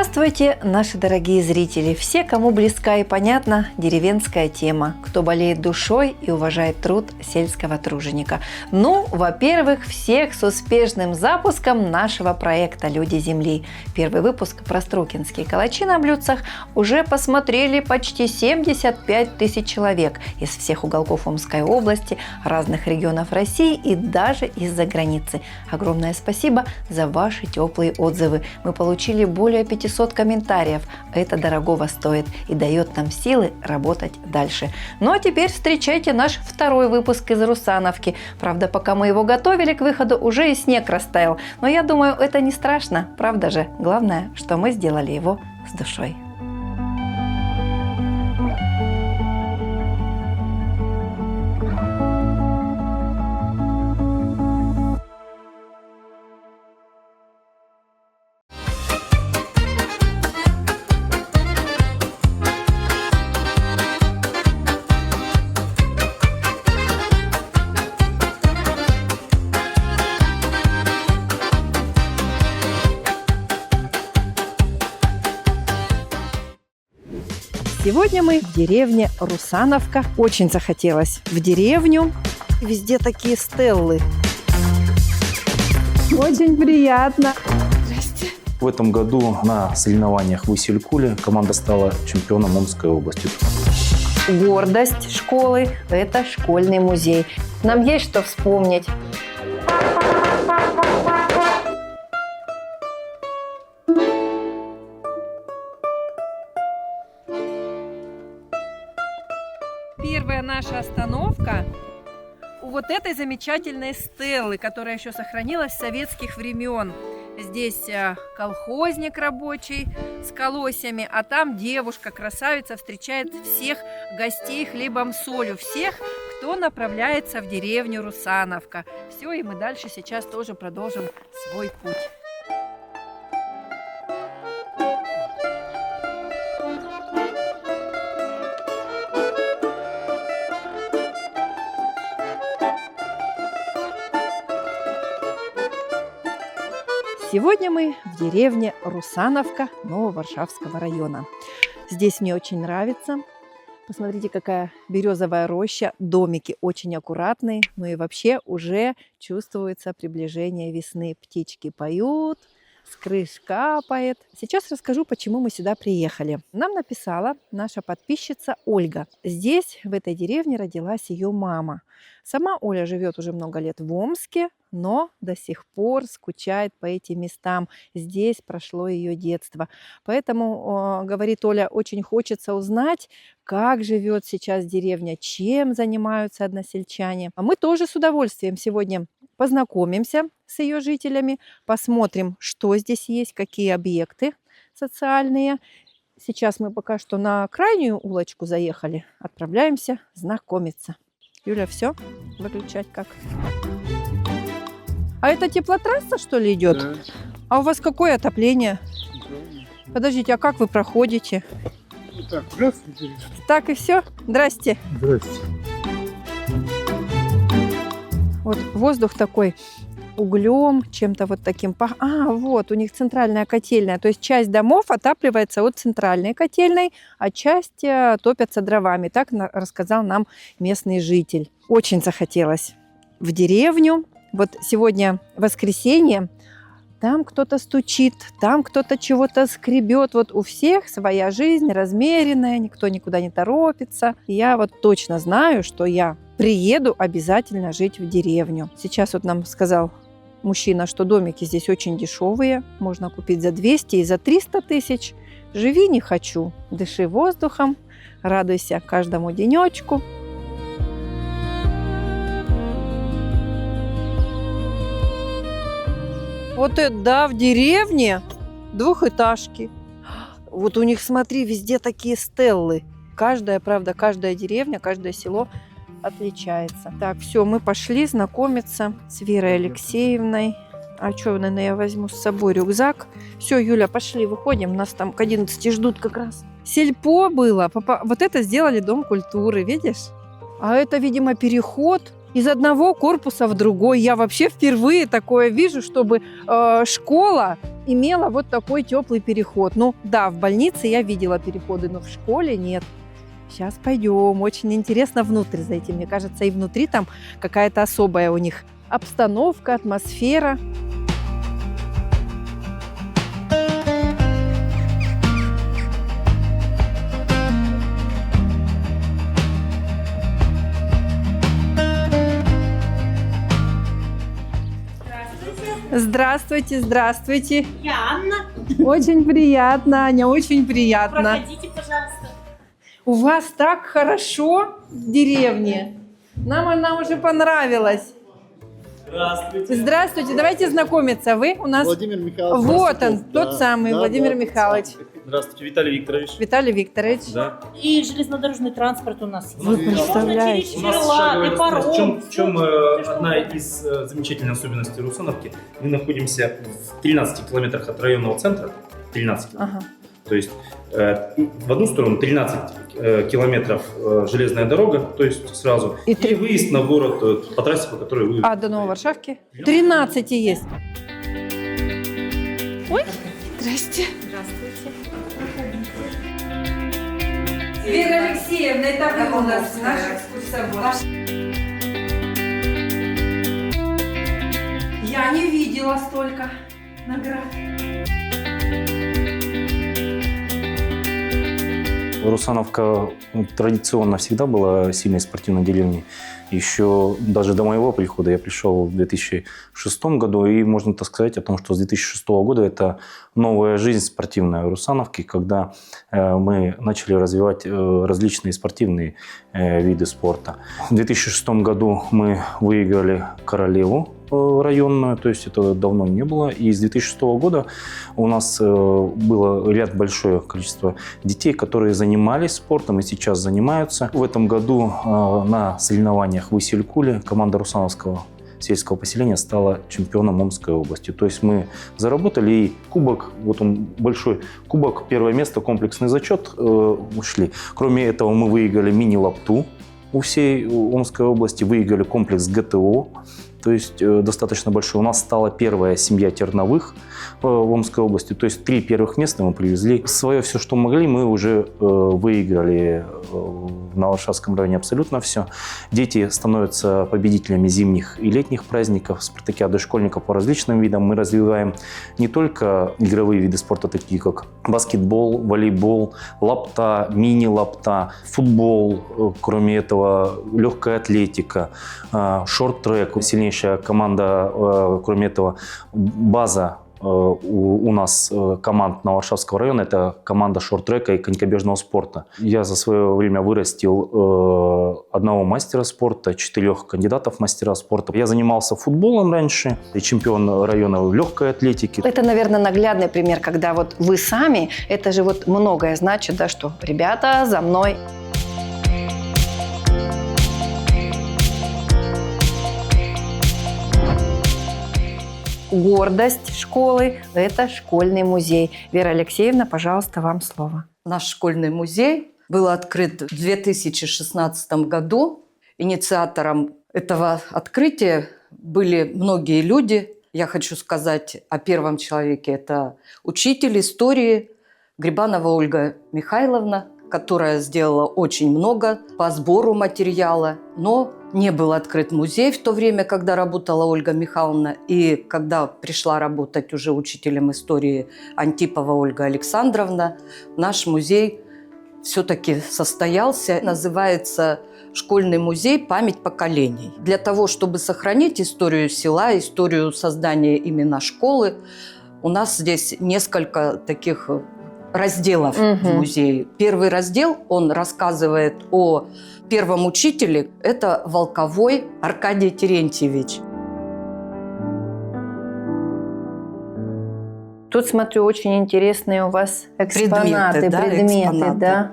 Здравствуйте, наши дорогие зрители! Все, кому близка и понятна деревенская тема, кто болеет душой и уважает труд сельского труженика. Ну, во-первых, всех с успешным запуском нашего проекта «Люди земли». Первый выпуск про струкинские калачи на блюдцах уже посмотрели почти 75 тысяч человек из всех уголков Омской области, разных регионов России и даже из-за границы. Огромное спасибо за ваши теплые отзывы. Мы получили более 500 комментариев. Это дорогого стоит и дает нам силы работать дальше. Ну а теперь встречайте наш второй выпуск из Русановки. Правда, пока мы его готовили к выходу, уже и снег растаял. Но я думаю, это не страшно, правда же? Главное, что мы сделали его с душой. Сегодня мы в деревне Русановка. Очень захотелось в деревню. Везде такие стеллы. Очень приятно. Здрасте. В этом году на соревнованиях в Исилькуле команда стала чемпионом Омской области. Гордость школы – это школьный музей. Нам есть что вспомнить. Первая наша остановка у вот этой замечательной стеллы, которая еще сохранилась с советских времен. Здесь колхозник рабочий с колосьями, а там девушка-красавица встречает всех гостей хлебом солью, всех, кто направляется в деревню Русановка. Все, и мы дальше сейчас тоже продолжим свой путь. Сегодня мы в деревне Русановка Нововаршавского района. Здесь мне очень нравится. Посмотрите, какая березовая роща. Домики очень аккуратные. Ну и вообще уже чувствуется приближение весны. Птички поют, с крыш капает. Сейчас расскажу, почему мы сюда приехали. Нам написала наша подписчица Ольга. Здесь, в этой деревне, родилась ее мама. Сама Оля живет уже много лет в Омске, но до сих пор скучает по этим местам. Здесь прошло ее детство. Поэтому, говорит Оля, очень хочется узнать, как живет сейчас деревня, чем занимаются односельчане. А мы тоже с удовольствием сегодня познакомимся с ее жителями, посмотрим, что здесь есть, какие объекты социальные. Сейчас мы пока что на крайнюю улочку заехали. Отправляемся знакомиться. Юля, все? Выключать как? А это теплотрасса, что ли, идет? Да. А у вас какое отопление? Да. Подождите, а как вы проходите? Так, здравствуйте. Так и все? Здрасте. Здравствуйте. Вот воздух такой углем, чем-то вот таким. Вот у них центральная котельная. То есть часть домов отапливается от центральной котельной, а часть топятся дровами. Так рассказал нам местный житель. Очень захотелось в деревню. Вот сегодня воскресенье. Там кто-то стучит, там кто-то чего-то скребет. Вот у всех своя жизнь размеренная, никто никуда не торопится. И я вот точно знаю, что я приеду обязательно жить в деревню. Сейчас вот нам сказал мужчина, что домики здесь очень дешевые. Можно купить за 200 и за 300 тысяч. Живи не хочу, дыши воздухом, радуйся каждому денечку. Вот это да, в деревне двухэтажки. Вот у них, смотри, везде такие стеллы. Каждая, правда, каждая деревня, каждое село отличается. Так, все, мы пошли знакомиться с Верой Алексеевной. А что, наверное, я возьму с собой рюкзак. Все, Юля, пошли, выходим. Нас там к 11 ждут как раз. Сельпо было. Вот это сделали Дом культуры, видишь? А это, видимо, переход из одного корпуса в другой. Я вообще впервые такое вижу, чтобы школа имела вот такой теплый переход. Ну да, в больнице я видела переходы, но в школе нет. Сейчас пойдем. Очень интересно внутрь зайти. Мне кажется, и внутри там какая-то особая у них обстановка, атмосфера. Здравствуйте, здравствуйте. Я Анна. Очень приятно, Аня, очень приятно. Проходите, пожалуйста. У вас так хорошо в деревне. Нам она уже понравилась. Здравствуйте. Здравствуйте, давайте знакомиться. Вы у нас... Владимир Михайлович. Вот он, Да, тот самый, да, Владимир да, Михайлович. Здравствуйте, Виталий Викторович. Виталий Викторович. Да. И железнодорожный транспорт у нас есть. Вы Можно представляете? через У нас Черла шаговая и паром. доступность. В чем Всё, что одна угодно. из замечательных особенностей Русановки? Мы находимся в 13 километрах от районного центра. 13 километров. Ага. То есть в одну сторону 13 километров железная дорога, то есть сразу. И И, три- выезд на город по трассе, по которой вы... А до Нововаршавки? 13 есть. Ой, здрасте. Здравствуйте. Вера Алексеевна, это вы у нас наш экскурсовод. Я не видела столько наград. Русановка традиционно всегда была сильной спортивной деревней. Еще даже до моего прихода я пришел в 2006 году, и можно так сказать о том, что с 2006 года это новая жизнь спортивная Русановки, когда мы начали развивать различные спортивные виды спорта. В 2006 году мы выиграли королеву районную, то есть это давно не было. И с 2006 года у нас было большое количество детей, которые занимались спортом и сейчас занимаются. В этом году на соревнованиях в Исилькуле команда Русановского сельского поселения стала чемпионом Омской области. То есть мы заработали и кубок, вот он большой кубок, первое место, комплексный зачет ушли. Кроме этого мы выиграли мини-лапту у всей Омской области, выиграли комплекс ГТО. То есть достаточно большой. У нас стала первая семья Терновых в Омской области. То есть 3 первых места мы привезли. Свое все, что могли, мы уже выиграли в Нововаршавском районе абсолютно все. Дети становятся победителями зимних и летних праздников, спартакиады школьников по различным видам. Мы развиваем не только игровые виды спорта, такие как баскетбол, волейбол, лапта, мини-лапта, футбол. Кроме этого, легкая атлетика, шорт-трек, сильнейшая команда. Кроме этого, база у нас команд Нововаршавского района – это команда шорт-трека и конькобежного спорта. Я за свое время вырастил одного мастера спорта, 4 кандидатов в мастера спорта. Я занимался футболом раньше, и чемпион района в легкой атлетике. Это, наверное, наглядный пример, когда вот вы сами, это же вот многое значит, да, что ребята за мной. Гордость школы – это школьный музей. Вера Алексеевна, пожалуйста, вам слово. Наш школьный музей был открыт в 2016 году. Инициатором этого открытия были многие люди. Я хочу сказать о первом человеке. Это учитель истории Грибанова Ольга Михайловна, которая сделала очень много по сбору материала. Но не был открыт музей в то время, когда работала Ольга Михайловна. И когда пришла работать уже учителем истории Антипова Ольга Александровна, наш музей все-таки состоялся. Называется «Школьный музей. Память поколений». Для того, чтобы сохранить историю села, историю создания именно школы, у нас здесь несколько таких разделов в музее. Первый раздел, он рассказывает о первом учителе, это Волковой Аркадий Терентьевич. Тут, смотрю, очень интересные у вас экспонаты, предметы, да?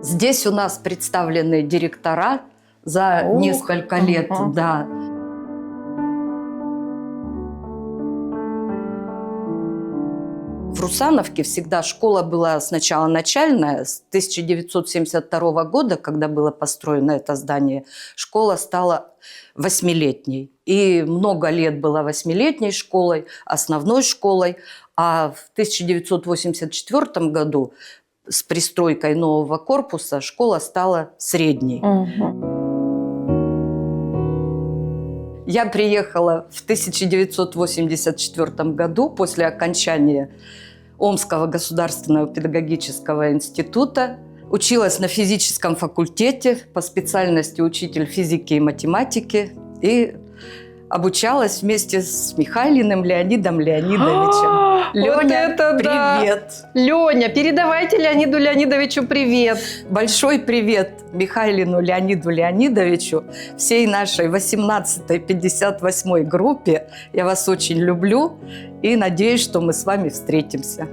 Здесь у нас представлены директора за несколько лет, да. в Русановке всегда школа была сначала начальная. С 1972 года, когда было построено это здание, школа стала 8-летней. И много лет была 8-летней школой, основной школой. А в 1984 году с пристройкой нового корпуса школа стала средней. Я приехала в 1984 году после окончания Омского государственного педагогического института. Училась на физическом факультете по специальности учитель физики и математики. И обучалась вместе с Михайлиным Леонидом Леонидовичем. Леня, привет! Леня, передавайте Леониду Леонидовичу привет. Большой привет Михайлину Леониду Леонидовичу, всей нашей 18-й 58-й группе. Я вас очень люблю и надеюсь, что мы с вами встретимся.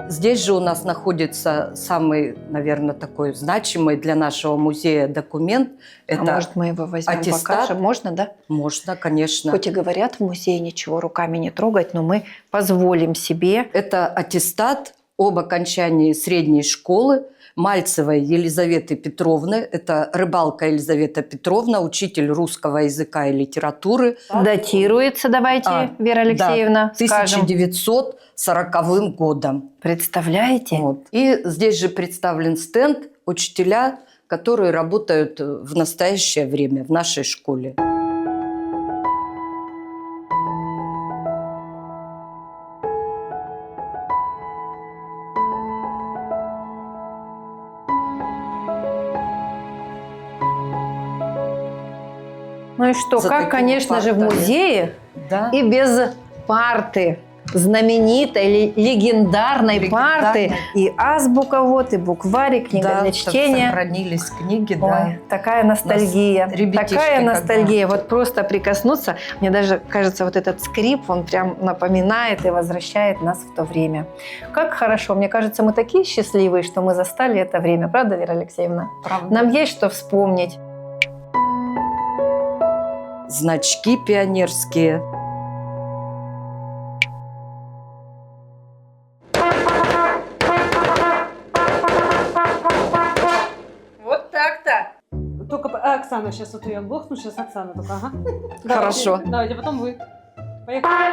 Здесь же у нас находится самый, наверное, такой значимый для нашего музея документ. Это может, мы его возьмем, аттестат. покажем? Можно, да? Можно, конечно. Хоть и говорят в музее ничего руками не трогать, но мы позволим себе. Это аттестат об окончании средней школы Мальцевой Елизаветы Петровны. Это Рыбалка Елизавета Петровна, учитель русского языка и литературы. Датируется, давайте, Вера Алексеевна, да, скажем. 1940 годом. Представляете? Вот. И здесь же представлен стенд учителя, которые работают в настоящее время в нашей школе. Ну и что, За как, такими конечно же, в партами. музее Да. и без парты, знаменитой, легендарной парты. И азбука вот, и букварик, книга Да, для чтения. сохранились книги, Ой, да. такая ностальгия. ребятишки Такая когда- ностальгия. Вот просто прикоснуться. Мне даже кажется, вот этот скрип, он прям напоминает и возвращает нас в то время. Как хорошо. Мне кажется, мы такие счастливые, что мы застали это время. Правда, Вера Алексеевна? Правда. Нам есть что вспомнить. Значки пионерские. Вот так-то. Только Оксана сейчас, вот я глохну, сейчас Оксана только, ага. Хорошо. Давайте, потом вы. Поехали.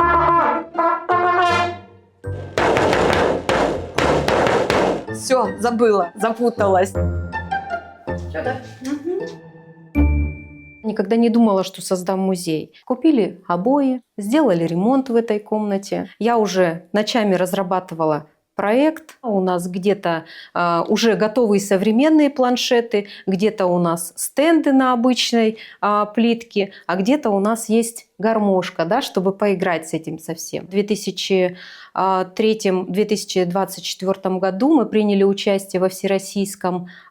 Все, забыла, запуталась. Никогда не думала, что создам музей. Купили обои, сделали ремонт в этой комнате. Я уже ночами разрабатывала проект. У нас где-то уже готовые современные планшеты, где-то у нас стенды на обычной плитке, а где-то у нас есть гармошка, да, чтобы поиграть с этим совсем. В 2003-2024 году мы приняли участие в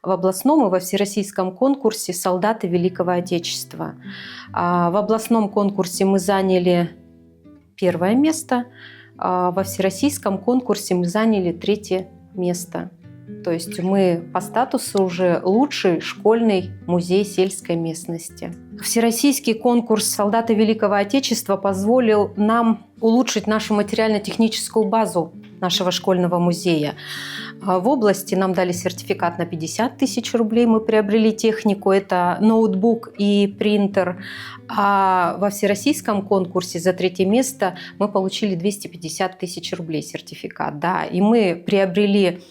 областном и во всероссийском конкурсе «Солдаты Великого Отечества». В областном конкурсе мы заняли 1 место, во всероссийском конкурсе мы заняли 3 место. То есть мы по статусу уже лучший школьный музей сельской местности. Всероссийский конкурс «Солдаты Великого Отечества» позволил нам улучшить нашу материально-техническую базу нашего школьного музея. В области нам дали сертификат на 50 тысяч рублей, мы приобрели технику, это ноутбук и принтер. А во всероссийском конкурсе за 3 место мы получили 250 тысяч рублей сертификат. Да. И мы приобрели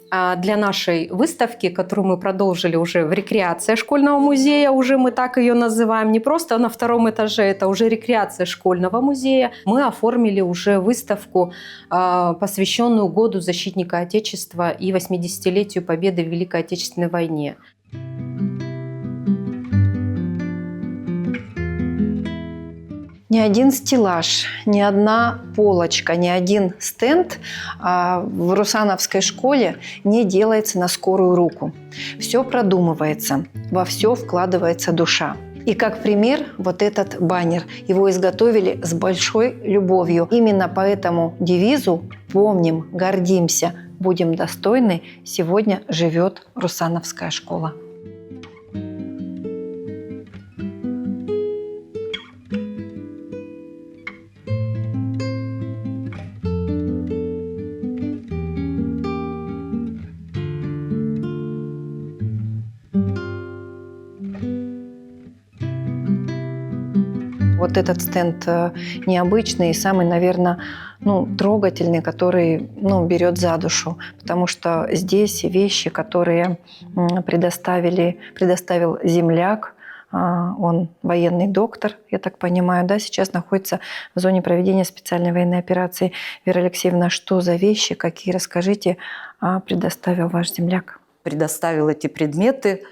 для нашей выставки, которую мы продолжили уже в рекреации школьного музея, уже мы так ее называем, не просто на 2 этаже, это уже рекреация школьного музея, мы оформили уже выставку, посвященную Году защитника Отечества и 80-летию победы в Великой Отечественной войне. Ни один стеллаж, ни одна полочка, ни один стенд в Русановской школе не делается на скорую руку. Все продумывается, во все вкладывается душа. И как пример вот этот баннер. Его изготовили с большой любовью. Именно по этому девизу «Помним, гордимся, будем достойны» сегодня живет Русановская школа. вот этот стенд необычный и самый, наверное, трогательный, который берет за душу. Потому что здесь вещи, которые предоставил земляк, он военный доктор, я так понимаю, да, сейчас находится в зоне проведения специальной военной операции. Вера Алексеевна, что за вещи, какие, расскажите, предоставил ваш земляк? Предоставил эти предметы.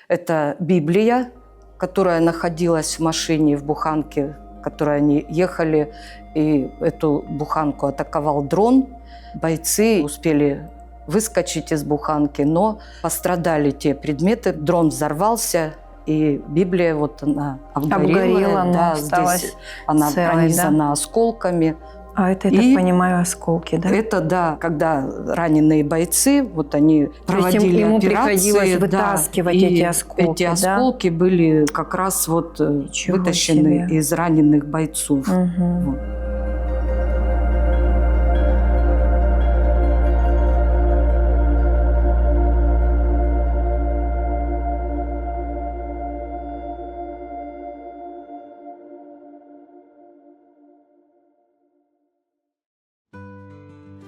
Это Библия, которая находилась в машине, в буханке, в которой они ехали, и эту буханку атаковал дрон. Бойцы успели выскочить из буханки, но пострадали те предметы. Дрон взорвался, и Библия вот она обгорела, да, осталась здесь она целой, пронизана осколками. А это, я так понимаю, осколки, да? Это, да, когда раненые бойцы, вот они проводили ему операции. приходилось вытаскивать эти осколки, эти осколки были как раз вот вытащены из раненых бойцов. Вот.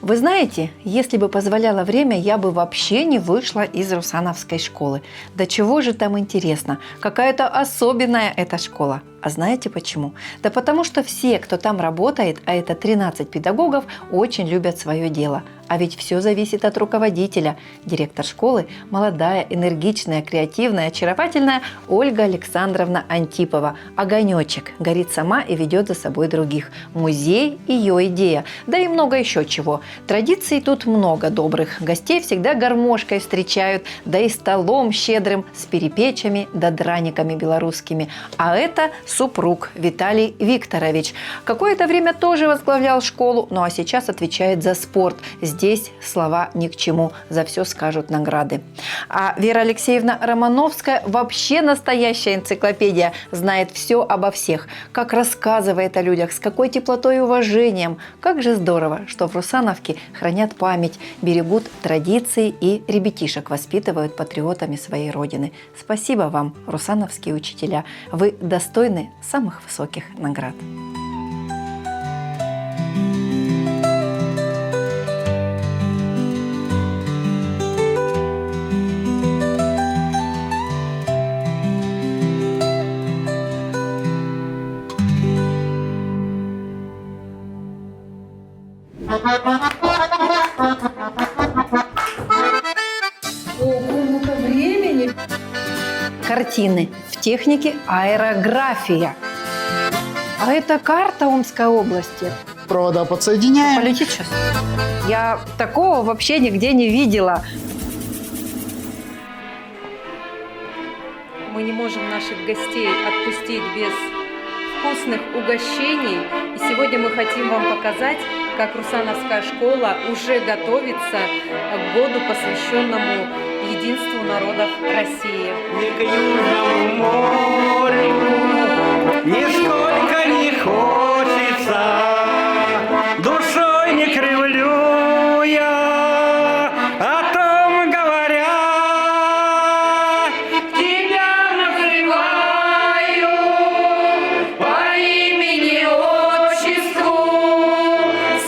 Вы знаете, если бы позволяло время, я бы вообще не вышла из Русановской школы. Да чего же там интересно? Какая-то особенная эта школа. А знаете почему? Да потому что все, кто там работает, а это 13 педагогов, очень любят свое дело. А ведь все зависит от руководителя. Директор школы – молодая, энергичная, креативная, очаровательная Ольга Александровна Антипова. Огонечек, горит сама и ведет за собой других. Музей – ее идея. Да и много еще чего. Традиций тут много добрых. Гостей всегда гармошкой встречают, да и столом щедрым с перепечами да драниками белорусскими. А это супруг Виталий Викторович. Какое-то время тоже возглавлял школу, ну а сейчас отвечает за спорт. Здесь слова ни к чему, за все скажут награды. А Вера Алексеевна Романовская вообще настоящая энциклопедия, знает все обо всех, как рассказывает о людях, с какой теплотой и уважением. Как же здорово, что в Русановке хранят память, берегут традиции и ребятишек воспитывают патриотами своей родины. Спасибо вам, русановские учителя, вы достойны самых высоких наград. Картины в технике аэрография. А это карта Омской области. Провода подсоединяем. Полетит сейчас. Я такого вообще нигде не видела. Мы не можем наших гостей отпустить без вкусных угощений. И сегодня мы хотим вам показать, как Русановская школа уже готовится к году, посвященному единству народов России. Ни к Южному морю нисколько не хочется, душой не кривлю я, о том говоря, тебя называю по имени отчеству,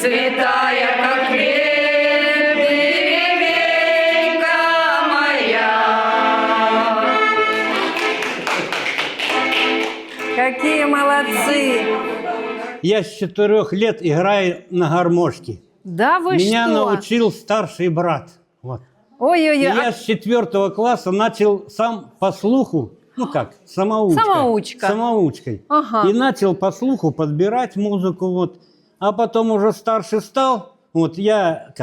святая как деревенька моя. Какие молодцы! Я с 4 лет играю на гармошке. Да вы Меня что? научил старший брат. Вот. И Ой-ой-ой. я с 4 класса начал сам по слуху, самоучкой. Ага. И начал по слуху подбирать музыку. Вот. А потом уже старше стал, вот я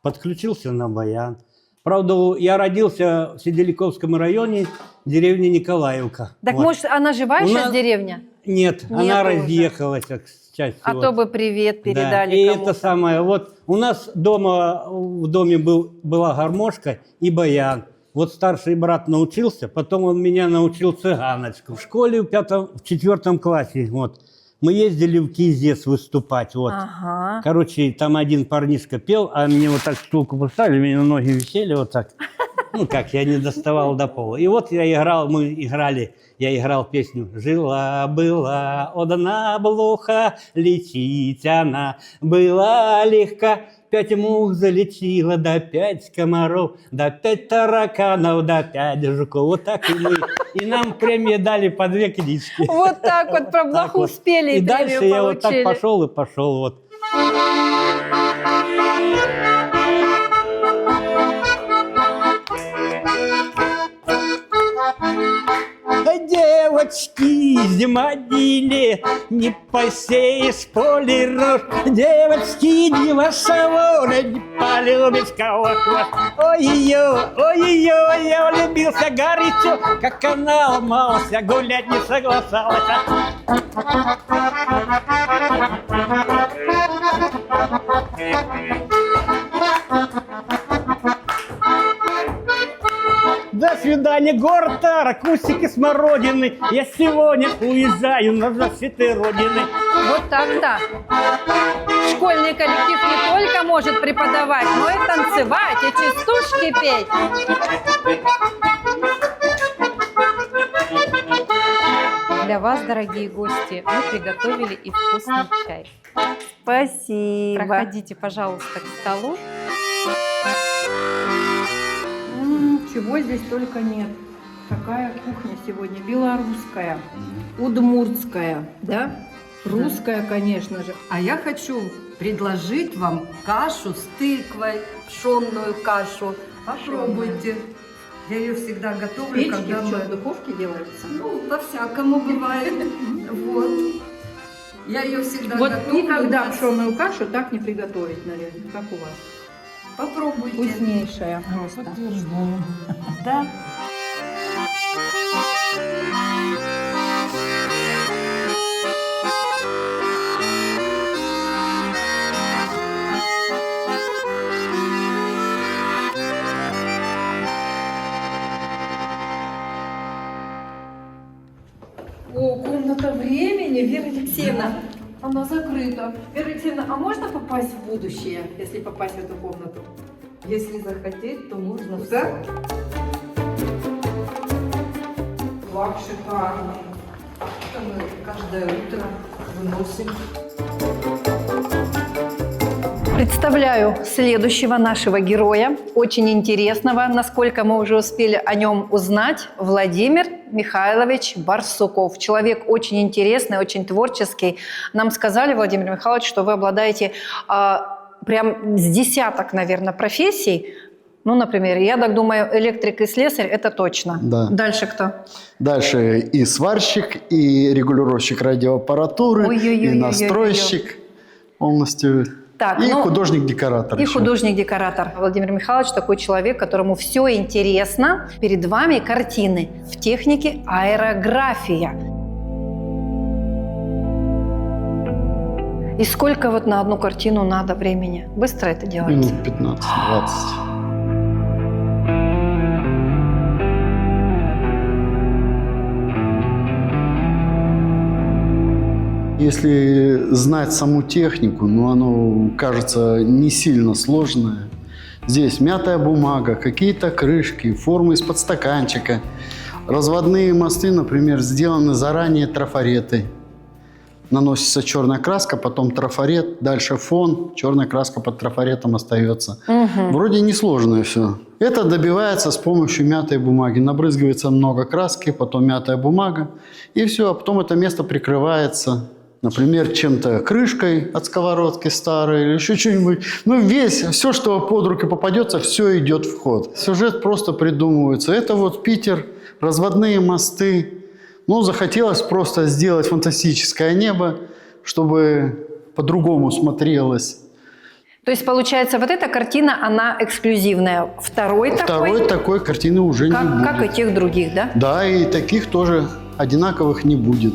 подключился на баян. Правда, я родился в Седеликовском районе, деревня Николаевка. Так Вот. может, она живая У сейчас нас- деревня? Нет, она Нету уже. разъехалась, к счастью. А вот. то бы привет Да, передали и кому-то. это самое. Вот у нас в доме была гармошка и баян. Вот старший брат научился, потом он меня научил цыганочку. В школе в 4 классе вот, мы ездили в Кизес выступать. Вот. Ага. Короче, там один парнишка пел, а мне вот так стулку поставили, у меня ноги висели вот так. Ну как, я не доставал до пола. И вот я играл песню «Жила-была одна блоха, летить она была легка». 5 мух залетело, да 5 комаров, да 5 тараканов, да 5 жуков. Вот так и мы. И нам премии дали по 2 книжки. Вот так вот про Так блоху вот. успели И премию дальше я вот так получили. пошел. Вот. Девочки, зима лет, не посеешь поле рожь. Девочки, не ваша воля, не полюбишь кого хвост. Ой-ой-ой, я влюбился горячо, как она ломался, гулять не соглашалась. До свидания, город Тара, кустики смородины. Я сегодня уезжаю на защиты Родины. Вот так-то. Школьный коллектив не только может преподавать, но и танцевать, и частушки петь. Для вас, дорогие гости, мы приготовили и вкусный чай. Спасибо. Проходите, пожалуйста, к столу. Чего здесь только нет. Какая кухня сегодня? Белорусская, удмуртская, да? Русская, конечно же. А я хочу предложить вам кашу с тыквой, пшенную кашу. Попробуйте. Я ее всегда готовлю, Печки когда в мы... духовке делаются? Ну, по-всякому бывает. Вот. Я ее всегда Вот готовлю. никогда пшеную кашу так не приготовить, наверное, как у вас. Попробуйте. Вкуснейшая просто. Да. О, комната времени, Вера Алексеевна. Она закрыта. Вера Алексеевна, а можно попасть в будущее, если попасть в эту комнату? Если захотеть, то можно. Да? Флаг шикарный. Это мы каждое утро выносим. Представляю следующего нашего героя, очень интересного, насколько мы уже успели о нем узнать, Владимир Михайлович Барсуков. Человек очень интересный, очень творческий. Нам сказали, Владимир Михайлович, что вы обладаете прям с десяток, наверное, профессий. Ну, например, я так думаю, электрик и слесарь – это точно. Да. Дальше кто? Дальше и сварщик, и регулировщик радиоаппаратуры, Ой-ой-ой-ой-ой-ой-ой. и настройщик полностью. Так, И ну, художник-декоратор. И еще. художник-декоратор. Владимир Михайлович такой человек, которому все интересно. Перед вами картины в технике аэрография. И сколько вот на одну картину надо времени? Быстро это делается? Минут 15-20. Если знать саму технику, оно кажется не сильно сложное. Здесь мятая бумага, какие-то крышки, формы из-под стаканчика. Разводные мосты, например, сделаны заранее трафареты. Наносится черная краска, потом трафарет, дальше фон, черная краска под трафаретом остается. Вроде несложное все. Это добивается с помощью мятой бумаги. Набрызгивается много краски, потом мятая бумага, и все, а потом это место прикрывается, например, чем-то, крышкой от сковородки старой или еще что-нибудь. Все, что под руки попадется, все идет в ход. Сюжет просто придумывается. Это вот Питер, разводные мосты. Захотелось просто сделать фантастическое небо, чтобы по-другому смотрелось. То есть, получается, вот эта картина, она эксклюзивная. Второй такой картины уже не будет. Как и тех других, да? Да, и таких тоже одинаковых не будет.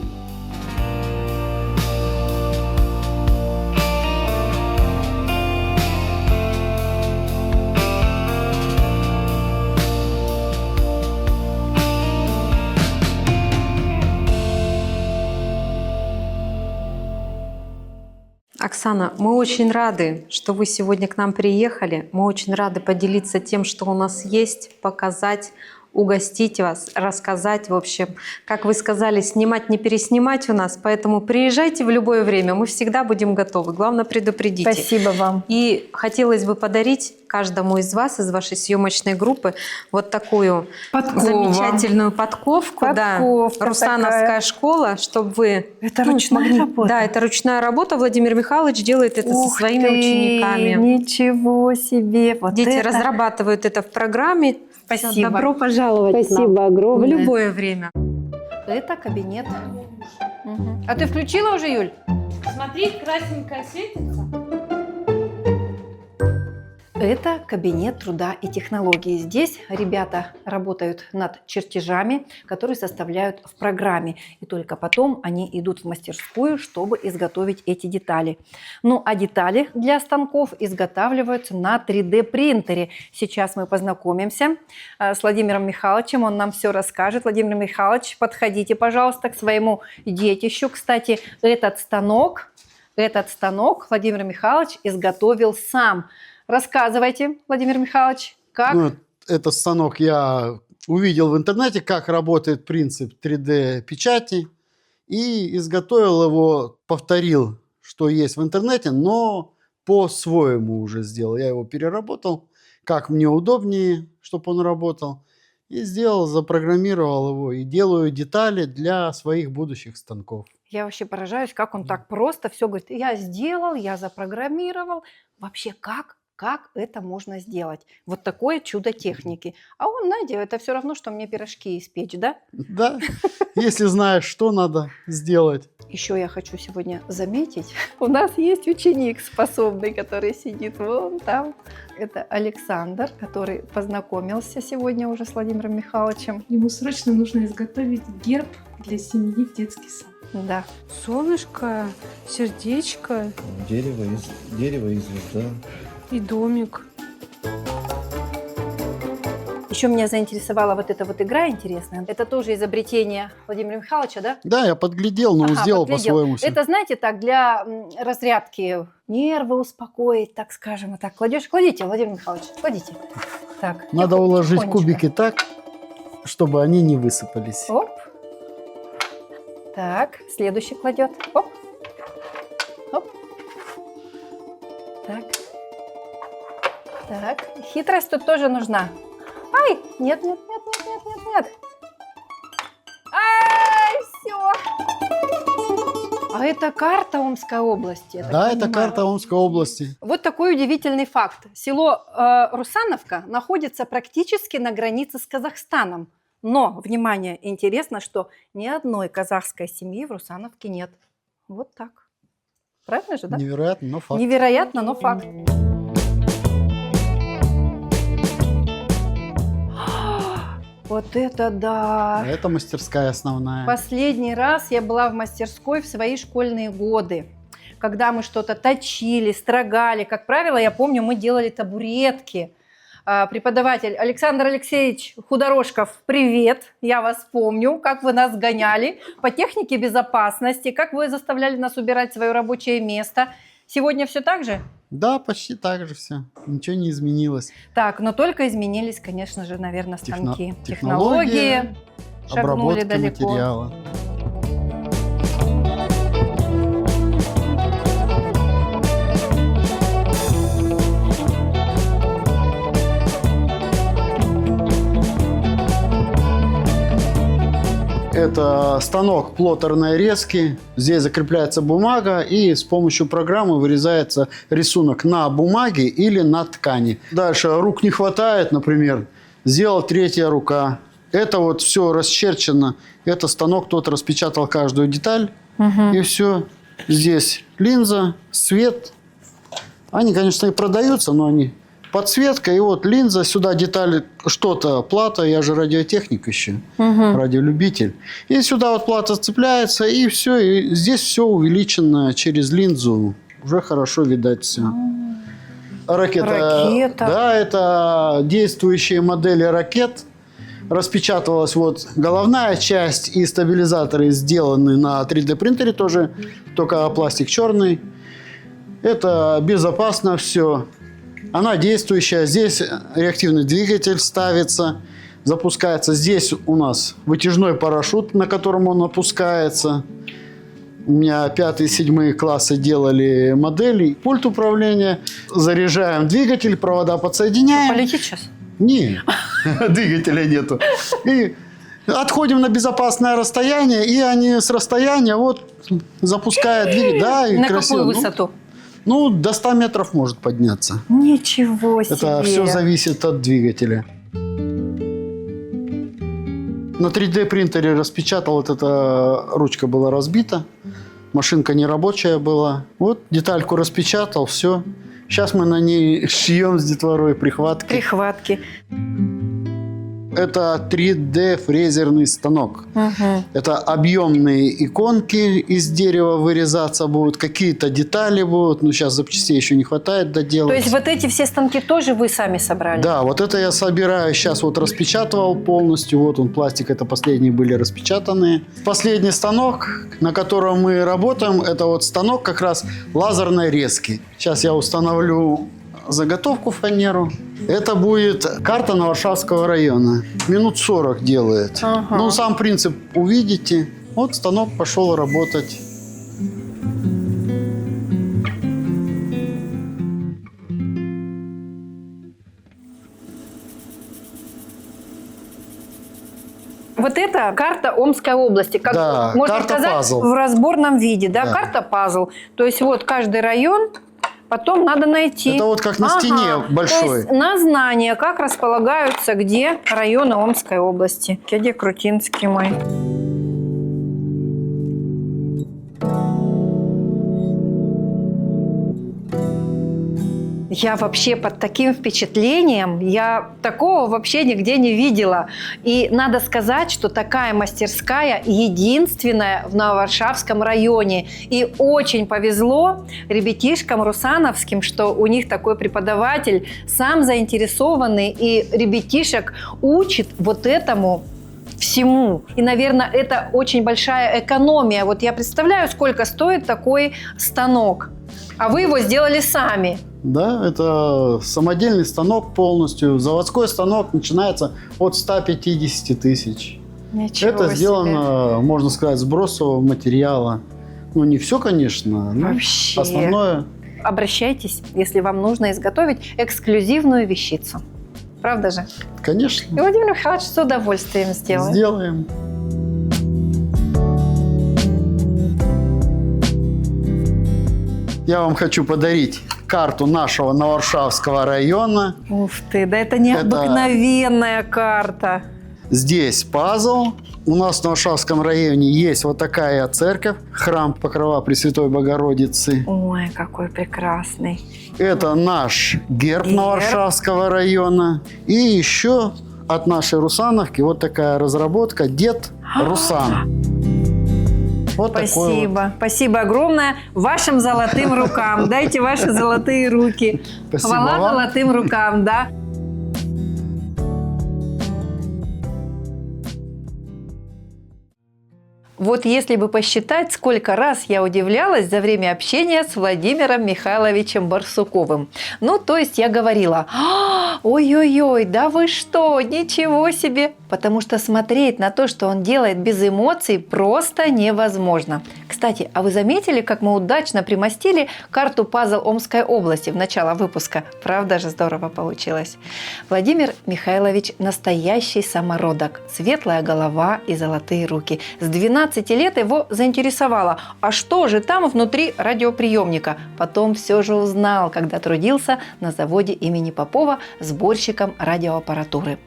Оксана, мы очень рады, что вы сегодня к нам приехали. Мы очень рады поделиться тем, что у нас есть, показать, угостить вас, рассказать. В общем, как вы сказали, снимать, не переснимать у нас. Поэтому приезжайте в любое время, мы всегда будем готовы. Главное, предупредите. Спасибо вам. И хотелось бы подарить каждому из вас, из вашей съемочной группы, вот такую замечательную подковку. Да, Русановская такая. школа, чтобы вы... Это ручная работа? Да, это ручная работа. Владимир Михайлович делает это со своими учениками. Ничего себе! Вот Дети это... разрабатывают это в программе. Спасибо. Добро пожаловать. Спасибо огромное. В любое время. Это кабинет. Мгм. А ты включила уже, Юль? Смотри, красненькая светится. Это кабинет труда и технологий. Здесь ребята работают над чертежами, которые составляют в программе. И только потом они идут в мастерскую, чтобы изготовить эти детали. Ну а детали для станков изготавливаются на 3D принтере. Сейчас мы познакомимся с Владимиром Михайловичем. Он нам все расскажет. Владимир Михайлович, подходите, пожалуйста, к своему детищу. Кстати, этот станок Владимир Михайлович изготовил сам. Рассказывайте, Владимир Михайлович, как? Ну, этот станок я увидел в интернете, как работает принцип 3D-печати, и изготовил его, повторил, что есть в интернете, но по-своему уже сделал. Я его переработал, как мне удобнее, чтобы он работал, и сделал, запрограммировал его, и делаю детали для своих будущих станков. Я вообще поражаюсь, как он так просто все говорит. Я сделал, я запрограммировал. Вообще, как это можно сделать? Вот такое чудо техники. А он, знаете, это все равно, что мне пирожки испечь, да? Да, если знаешь, что надо сделать. Еще я хочу сегодня заметить, у нас есть ученик способный, который сидит вон там. Это Александр, который познакомился сегодня уже с Владимиром Михайловичем. Ему срочно нужно изготовить герб для семьи в детский сад. Да. Солнышко, сердечко Дерево и звезда. и домик. Еще меня заинтересовала вот эта вот игра интересная. Это тоже изобретение Владимира Михайловича, да? Да, я подглядел, но сделал подглядел. по-своему. всё. Это, знаете, так, для разрядки нервы успокоить, так скажем. Вот так кладите, Владимир Михайлович, кладите. Так, Надо уложить тихонечко. кубики так, чтобы они не высыпались. Оп. Так, следующий кладет. Оп. Оп. Так. Так, хитрость тут тоже нужна. Ай, нет. Ай, все. А это карта Омской области. я так Да, это понимаю. карта Омской области. Вот такой удивительный факт. Село Русановка находится практически на границе с Казахстаном. Но, внимание, интересно, что ни одной казахской семьи в Русановке нет. Вот так. Правильно же, да? Невероятно, но факт. Невероятно, но факт. Вот это да! А это мастерская основная. Последний раз я была в мастерской в свои школьные годы, когда мы что-то точили, строгали. Как правило, я помню, мы делали табуретки. Преподаватель Александр Алексеевич Худорожков, привет! Я вас помню, как вы нас гоняли по технике безопасности, как вы заставляли нас убирать свое рабочее место. Сегодня все так же? Да, почти так же все. Ничего не изменилось. Так, но только изменились, конечно же, наверное, станки. Технология, шагнули обработка далеко. материала. Это станок плоттерной резки. Здесь закрепляется бумага, и с помощью программы вырезается рисунок на бумаге или на ткани. Дальше рук не хватает, например, сделал третья рука. Это вот все расчерчено. Это станок, тот распечатал каждую деталь. И все. Здесь линза, свет. Они, конечно, и продаются, но они... Подсветка, и вот линза, сюда детали, что-то, плата, я же радиотехник еще, радиолюбитель. И сюда вот плата цепляется, и все, и здесь все увеличено через линзу. Уже хорошо видать все. Ракета. Да, это действующие модели ракет. Распечатывалась вот головная часть, и стабилизаторы сделаны на 3D принтере тоже, только пластик черный. Это безопасно все. Она действующая. Здесь реактивный двигатель ставится, запускается. Здесь у нас вытяжной парашют, на котором он опускается. У меня 5-7 классы делали модели. Пульт управления. Заряжаем двигатель, провода подсоединяем. Полетит сейчас? Не, двигателя нету. И отходим на безопасное расстояние, и они с расстояния вот запускают двигатель. Да, и на красиво. какую высоту? Ну, до 100 метров может подняться. Ничего себе. Это все зависит от двигателя. На 3D принтере распечатал, вот эта ручка была разбита. Машинка нерабочая была. Вот детальку распечатал, все. Сейчас мы на ней шьем с детворой прихватки. Прихватки. Это 3D-фрезерный станок. Угу. Это объемные иконки из дерева вырезаться будут, какие-то детали будут. Ну, сейчас запчастей еще не хватает доделать. То есть вот эти все станки тоже вы сами собрали? Да, вот это я собираю. Сейчас вот распечатывал полностью. Вот он, пластик, это последние были распечатанные. Последний станок, на котором мы работаем, это вот станок как раз лазерной резки. Сейчас я установлю заготовку фанеру. Это будет карта Нововаршавского района. Минут 40 делает. Ага. Ну, сам принцип увидите. Вот станок пошел работать. Вот это карта Омской области. Как, Да, можно карта сказать, пазл. в разборном виде. Да? Да. Карта пазл. То есть вот каждый район потом надо найти. Это вот как на стене большой. То есть на знание, как располагаются где районы Омской области. Дядя Крутинский мой. Я вообще под таким впечатлением, я такого вообще нигде не видела. И надо сказать, что такая мастерская единственная в Нововаршавском районе. И очень повезло ребятишкам русановским, что у них такой преподаватель, сам заинтересованный, и ребятишек учит вот этому всему. И, наверное, это очень большая экономия. Вот я представляю, сколько стоит такой станок. А вы его сделали сами. Да, это самодельный станок полностью. Заводской станок начинается от 150 тысяч. Ничего Это сделано, себе. можно сказать, с бросового материала. Ну, не все, конечно, но Вообще. основное. Обращайтесь, если вам нужно изготовить эксклюзивную вещицу. Правда же? Конечно. И Владимир Михайлович с удовольствием сделает. Сделаем. Я вам хочу подарить карту нашего Нововаршавского района. Ух ты, да это необыкновенная карта. Здесь пазл. У нас в Нововаршавском районе есть вот такая церковь, храм Покрова Пресвятой Богородицы. Ой, какой прекрасный. Это наш герб Нововаршавского района. И еще от нашей Русановки вот такая разработка «Дед Русан». Вот Спасибо. Вот. Спасибо огромное вашим золотым рукам. Дайте ваши золотые руки. Спасибо Хвала вам. золотым рукам, да. Вот если бы посчитать, сколько раз я удивлялась за время общения с Владимиром Михайловичем Барсуковым. Ну, то есть я говорила: ой-ой-ой, да вы что, ничего себе! Потому что смотреть на то, что он делает без эмоций, просто невозможно. Кстати, а вы заметили, как мы удачно примостили карту пазл Омской области в начало выпуска? Правда же здорово получилось? Владимир Михайлович настоящий самородок. Светлая голова и золотые руки. С 12 лет его заинтересовало, а что же там внутри радиоприемника? Потом все же узнал, когда трудился на заводе имени Попова сборщиком радиоаппаратуры.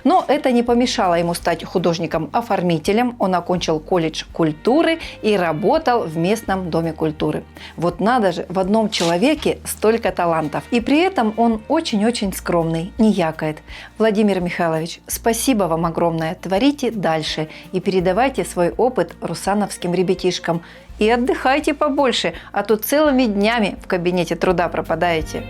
Но это не помешало ему стать художником-оформителем. Он окончил колледж культуры и работал в местном доме культуры. Вот надо же, в одном человеке столько талантов. И при этом он очень-очень скромный, не якает. Владимир Михайлович, спасибо вам огромное. Творите дальше и передавайте свой опыт русановским ребятишкам. И отдыхайте побольше, а то целыми днями в кабинете труда пропадаете.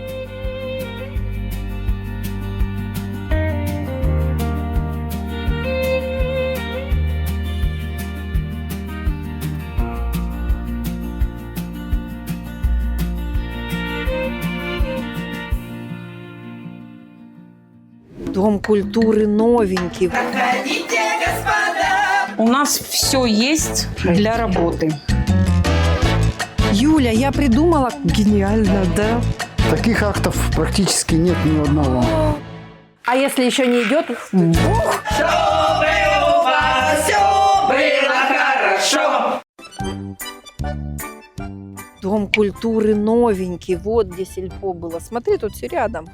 Дом культуры новенький. У нас все есть для работы. Юля, я придумала. Гениально, да? Таких актов практически нет ни одного. А если еще не идет? Дом культуры новенький. Вот где сельпо было. Смотри, тут все рядом.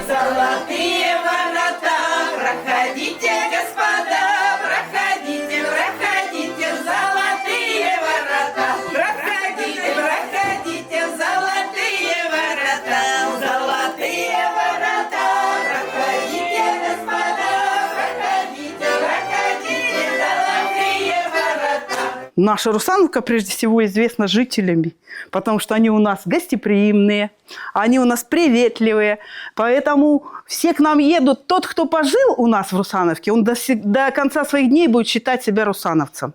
Золотые ворота, проходите, господа, проходите, проходите в золотые ворота, проходите, проходите в золотые ворота, золотые ворота, проходите, господа, проходите, проходите в золотые ворота. Наша Русановка прежде всего известна жителями, потому что они у нас гостеприимные, они у нас приветливые, поэтому все к нам едут. Тот, кто пожил у нас в Русановке, он до конца своих дней будет считать себя русановцем.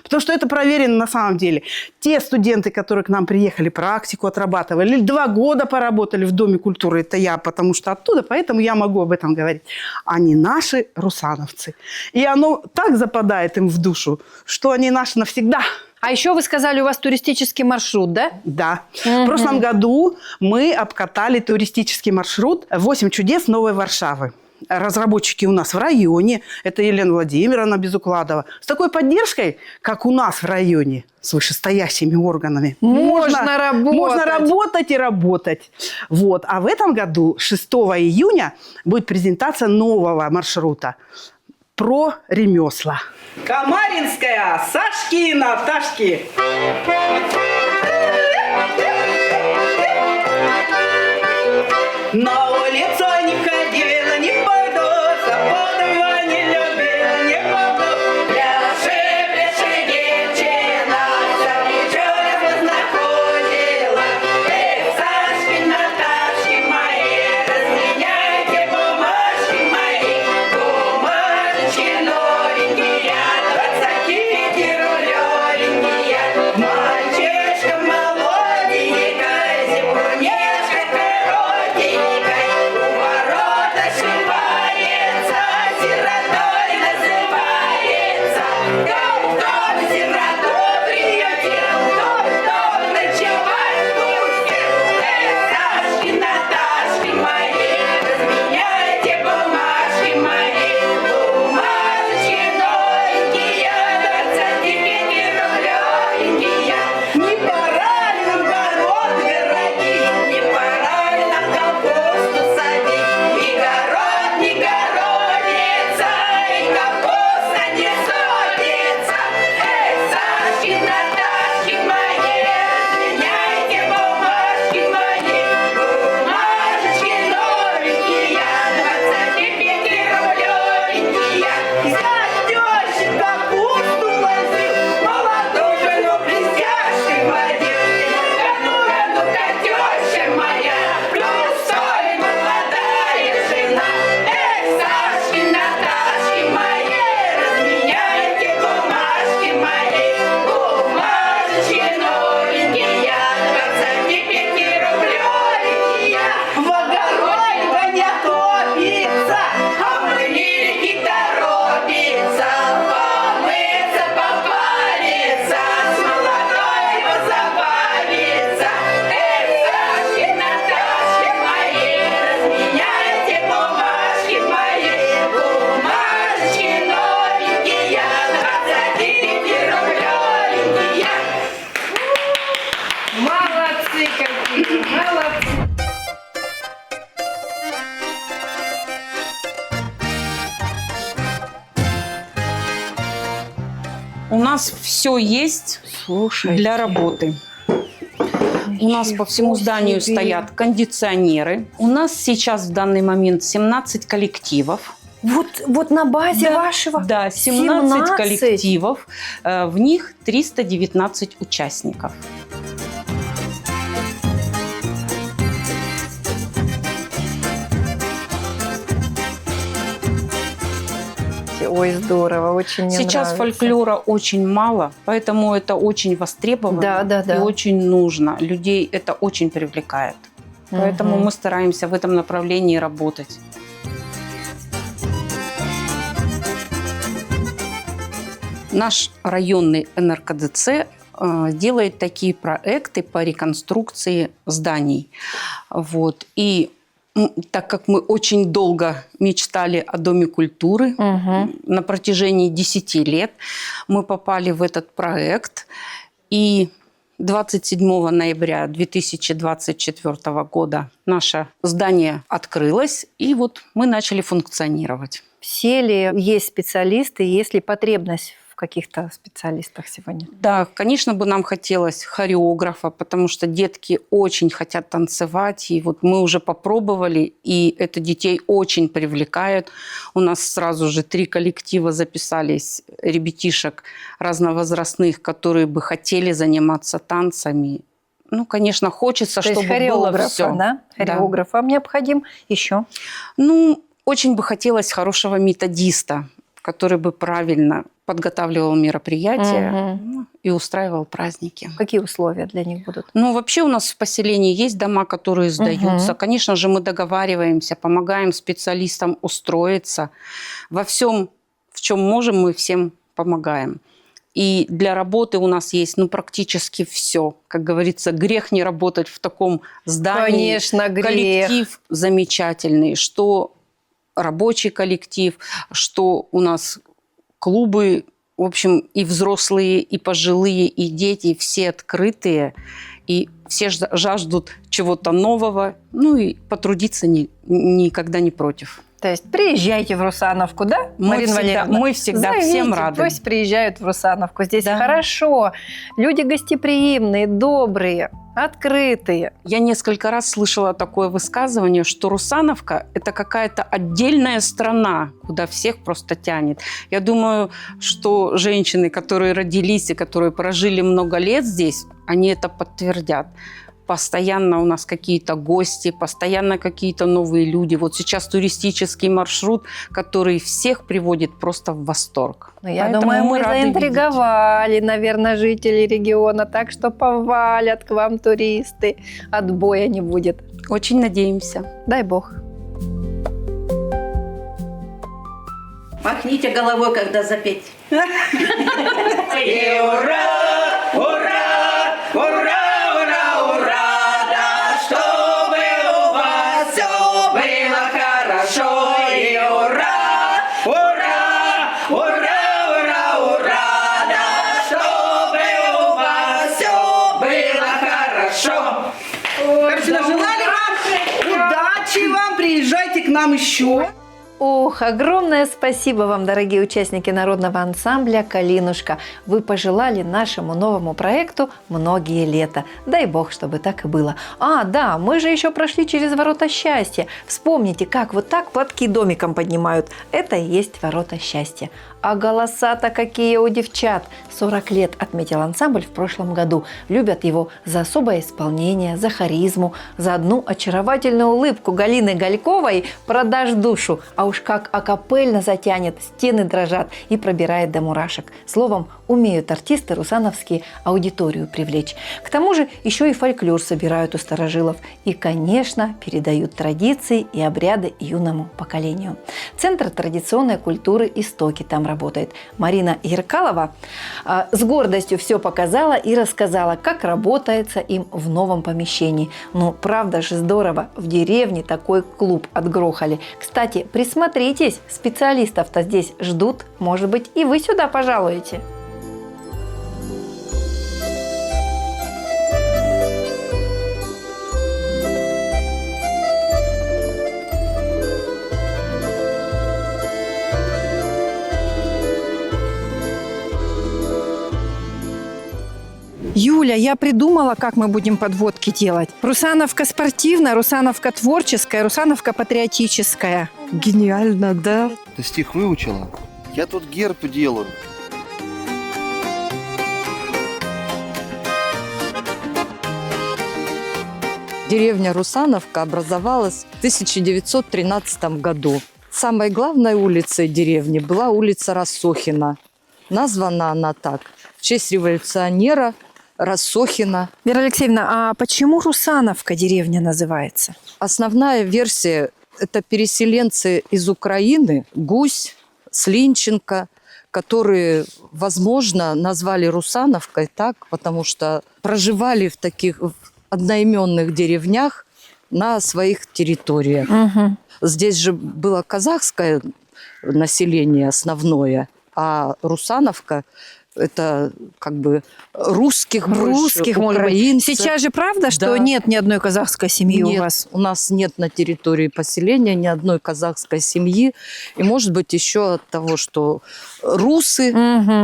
Потому что это проверено на самом деле. Те студенты, которые к нам приехали, практику отрабатывали, или 2 года поработали в Доме культуры, это я, потому что оттуда, поэтому я могу об этом говорить. Они наши русановцы. И оно так западает им в душу, что они наши навсегда. А еще вы сказали, у вас туристический маршрут, да? Да. В прошлом году мы обкатали туристический маршрут «8 чудес Новой Варшавы». Разработчики у нас в районе, это Елена Владимировна Безукладова. С такой поддержкой, как у нас в районе, с вышестоящими органами, можно работать и работать. Вот. А в этом году, 6 июня, будет презентация нового маршрута про ремесла. Камаринская, Сашкина, Ташки. На улицу не ходила, не пойду, западова не любила, не пойду. Пляши, пляши, девчина, за плечо находила. Эх, Сашки, Наташки мои, разменяйте бумажки мои. Бумажечки новенькие, 20 рулевенькие. Мальчишка молоденькая, зимунешка коротенькая. У ворота шивается, сиротой называется. Кто сироту приютил, кто ночевать пустил. Эх, Сашки, Наташки мои, разменяйте бумажки мои. Бумажечки новенькие, 25 рулевенькие. Не пора ли нам город городить, не пора ли нам капусту садить? И город не городится, и капуста не садится. Эх, Сашки, Наташки мои, разменяйте бумажки мои. Бумажечки новенькие, 25 рулевенькие. Взять тещи капусту возил, молодую жену блестяшкой водил. Ну-ка, ну-ка, теща моя, плюс соль, молодая жена. Эх, Сашки, Наташки мои, разменяйте бумажки мои. Бумажечки новенькие, 25 рублевенькие. В огороде не топится, а в лирике торопится. Помыться, попариться, с молодой позабавиться. Эх, Сашки, Наташки мои, разменяйте бумажки мои. Бумажечки новенькие, 25 рублевенькие. Молодцы какие, молодцы. У нас все есть для работы. У нас по всему зданию стоят кондиционеры. У нас сейчас в данный момент 17 коллективов. Вот на базе вашего? Да, 17 коллективов. В них 319 участников. Смотрите, ой, здорово, очень мне Сейчас нравится. фольклора очень мало, поэтому это очень востребовано Да. и очень нужно. Людей это очень привлекает. Поэтому Мгм. мы стараемся в этом направлении работать. Наш районный НРКДЦ делает такие проекты по реконструкции зданий. Вот. И так как мы очень долго мечтали о Доме культуры, на протяжении 10 лет мы попали в этот проект. И 27 ноября 2024 года наше здание открылось, и вот мы начали функционировать. Все ли есть специалисты, есть ли потребность в каких-то специалистах сегодня? Да, конечно бы нам хотелось хореографа, потому что детки очень хотят танцевать. И вот мы уже попробовали, и это детей очень привлекает. У нас сразу же 3 коллектива записались, ребятишек разновозрастных, которые бы хотели заниматься танцами. Ну, конечно, хочется, То есть чтобы было хореографа, все. да? Хореограф вам необходим еще? Ну, очень бы хотелось хорошего методиста, который бы правильно подготавливал мероприятия и устраивал праздники. Какие условия для них будут? Ну, вообще у нас в поселении есть дома, которые сдаются. Мгм. Конечно же, мы договариваемся, помогаем специалистам устроиться. Во всем, в чем можем, мы всем помогаем. И для работы у нас есть практически все. Как говорится, грех не работать в таком здании. Конечно, грех. Коллектив замечательный, что рабочий коллектив, что у нас клубы, в общем, и взрослые, и пожилые, и дети, все открытые, и все жаждут чего-то нового, ну и потрудиться никогда не против. То есть приезжайте в Русановку, да, Марина Валерьевна? Мы всегда Зовите, всем рады. Пусть приезжают в Русановку. Здесь хорошо. Люди гостеприимные, добрые, открытые. Я несколько раз слышала такое высказывание, что Русановка – это какая-то отдельная страна, куда всех просто тянет. Я думаю, что женщины, которые родились и которые прожили много лет здесь, они это подтвердят. Постоянно у нас какие-то гости, постоянно какие-то новые люди. Вот сейчас туристический маршрут, который всех приводит просто в восторг. Ну, я Поэтому думаю, мы рады заинтриговали, наверное, жителей региона, так что повалят к вам туристы. Отбоя не будет. Очень надеемся. Дай бог. Махните головой, когда запеть. И ура, ура, ура, ура, ура, да, чтобы у вас все было хорошо. И ура, ура, ура, ура, ура, да, чтобы у вас все было хорошо. Короче, желали вам удачи вам, приезжайте к нам еще. Ох, огромное спасибо вам, дорогие участники народного ансамбля «Калинушка». Вы пожелали нашему новому проекту многие лета. Дай бог, чтобы так и было. А, да, мы же еще прошли через ворота счастья. Вспомните, как вот так платки домиком поднимают. Это и есть ворота счастья. А голоса-то какие у девчат! 40 лет отметил ансамбль в прошлом году. Любят его за особое исполнение, за харизму, за одну очаровательную улыбку Галины Гальковой «Продашь душу». А уж как акапельно затянет, стены дрожат и пробирает до мурашек. Словом, умеют артисты русановские аудиторию привлечь. К тому же еще и фольклор собирают у старожилов. И, конечно, передают традиции и обряды юному поколению. Центр традиционной культуры «Истоки» там работает. Марина Еркалова с гордостью все показала и рассказала, как работается им в новом помещении. Ну, правда же здорово, в деревне такой клуб отгрохали. Кстати, присмотритесь, специалистов-то здесь ждут. Может быть, и вы сюда пожалуете. Юля, я придумала, как мы будем подводки делать. Русановка спортивная, Русановка творческая, Русановка патриотическая. Гениально, да? Ты стих выучила? Я тут герб делаю. Деревня Русановка образовалась в 1913 году. Самой главной улицей деревни была улица Рассохина. Названа она так в честь революционера Рассохина. Вера Алексеевна, а почему Русановка деревня называется? Основная версия – это переселенцы из Украины, Гусь, Слинченко, которые, возможно, назвали Русановкой так, потому что проживали в таких одноименных деревнях на своих территориях. Угу. Здесь же было казахское население основное, а Русановка – это как бы русских больше, может быть. украинцев. Сейчас же правда, что Да. нет ни одной казахской семьи Нет, у вас? у нас нет на территории поселения ни одной казахской семьи. И, может быть, еще от того, что русы,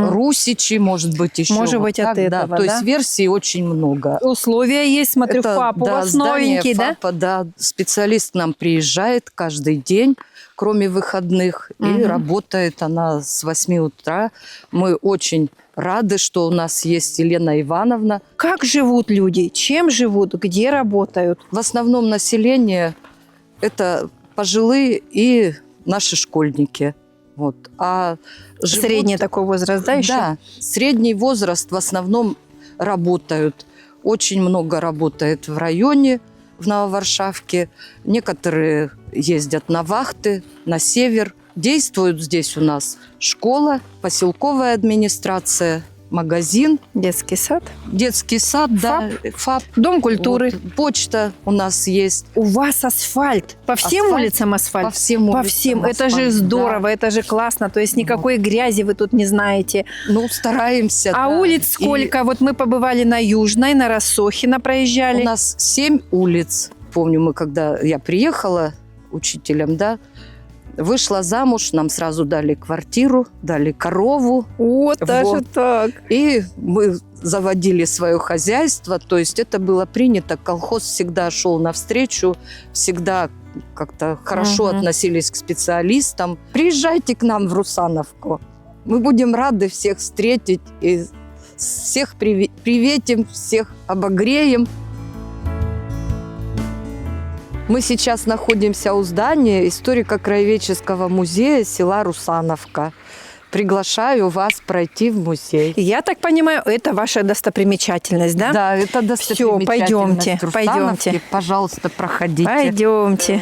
русичи, может быть, еще. Может вот быть, от так, этого, да? То есть да? версий очень много. Условия есть, смотрю, ФАП у вас здание новенький, да? ФАПа, да. Специалист к нам приезжает каждый день, кроме выходных, и Мгм. работает она с 8 утра. Мы очень рады, что у нас есть Елена Ивановна. Как живут люди? Чем живут? Где работают? В основном население – это пожилые и наши школьники. Вот. А живут- Средний такой возраст, да, еще? Да, средний возраст в основном работают. Очень много работает в районе, в Нововаршавке. Некоторые ездят на вахты, на север. Действует здесь у нас школа, поселковая администрация, магазин. Детский сад. Детский сад, да. ФАП. Дом культуры. Вот. Почта у нас есть. У вас асфальт. По всем Асфальт? улицам асфальт? По всем По улицам всем. Это же асфальт, здорово, да. это же классно. То есть никакой грязи вы тут не знаете. Ну, стараемся. А да. улиц сколько? Вот мы побывали на Южной, на Рассохина проезжали. У нас 7 улиц. Помню, мы когда я приехала учителем, да, вышла замуж, нам сразу дали квартиру, дали корову. Вот даже так. И мы заводили свое хозяйство. То есть это было принято. Колхоз всегда шел навстречу, всегда как-то хорошо относились к специалистам. Приезжайте к нам в Русановку. Мы будем рады всех встретить и всех приветим, всех обогреем. Мы сейчас находимся у здания историко-краеведческого музея села Русановка. Приглашаю вас пройти в музей. Я так понимаю, это ваша достопримечательность, да? Да, это достопримечательность. Всё, пойдемте, Русановки. пойдемте. Пожалуйста, проходите. Пойдемте.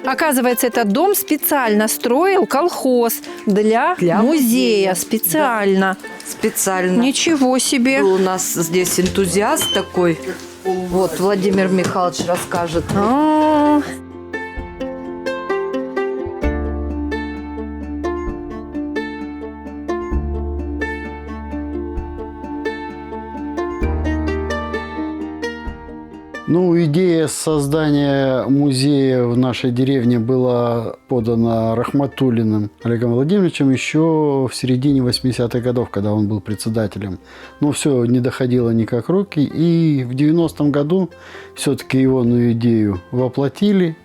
Оказывается, этот дом специально строил колхоз для музея. Специально. Специально. Ничего себе. Был у нас здесь энтузиаст такой. Вот, Владимир Михайлович расскажет. Ну, идея создания музея в нашей деревне была подана Рахматуллиным Олегом Владимировичем еще в середине 80-х годов, когда он был председателем. Но все не доходило никак руки, и в 90-м году все-таки его идею воплотили.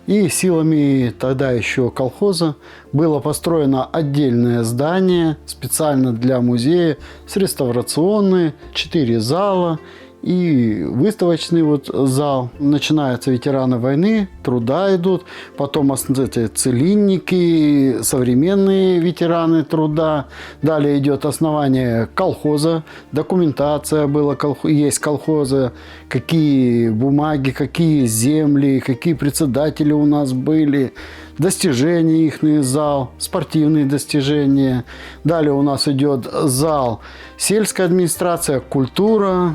И силами тогда еще колхоза было построено отдельное здание специально для музея с реставрационной, 4 зала и выставочный зал. Начинаются ветераны войны, труда идут, потом эти целинники, современные ветераны труда. Далее идет основание колхоза, документация была, есть колхоза, какие бумаги, какие земли, какие председатели у нас были, достижения их зал, спортивные достижения. Далее у нас идет зал сельская администрация, культура,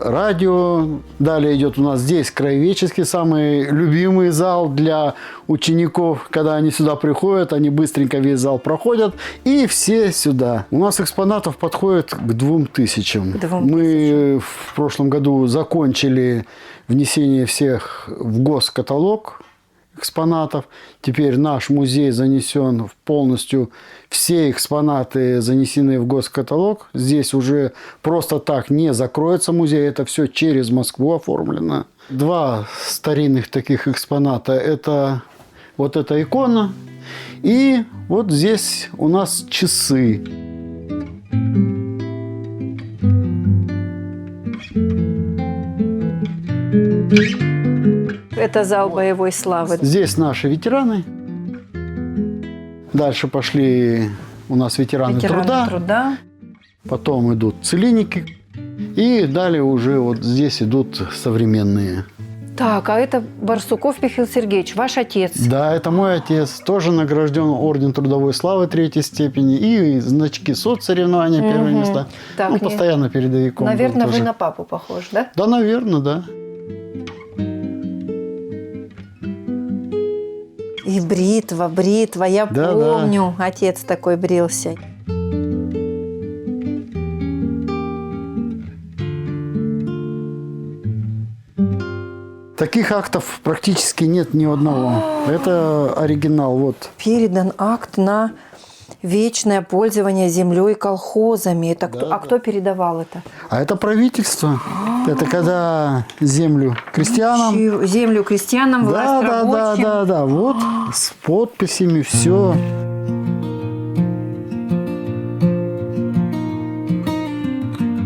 радио. Далее идет у нас здесь краеведческий, самый любимый зал для учеников. Когда они сюда приходят, они быстренько весь зал проходят, и все сюда. У нас экспонатов подходит к 2000. Мы в прошлом году закончили внесение всех в госкаталог экспонатов. Теперь наш музей занесен полностью, все экспонаты занесены в госкаталог. Здесь уже просто так не закроется музей, это все через Москву оформлено. 2 старинных таких экспоната – это вот эта икона, и вот здесь у нас часы. Это зал боевой славы. Здесь наши ветераны. Дальше пошли у нас ветераны труда. Потом идут целинники. И далее уже вот здесь идут современные. Так, а это Барсуков Михаил Сергеевич, ваш отец. Да, это мой отец. Тоже награжден Орден Трудовой Славы 3-й степени. И значки соцсоревнования первые места. Так, ну, постоянно передовиком. Наверное, вы на папу похож, да? Да, наверное, да. И бритва, я помню, отец такой брился. Таких актов практически нет ни одного. Это оригинал, вот. Передан акт на вечное пользование землей и колхозами. Это кто, кто передавал это? А это правительство. Это когда землю крестьянам. Землю крестьянам, власть рабочим. Да. Вот с подписями все.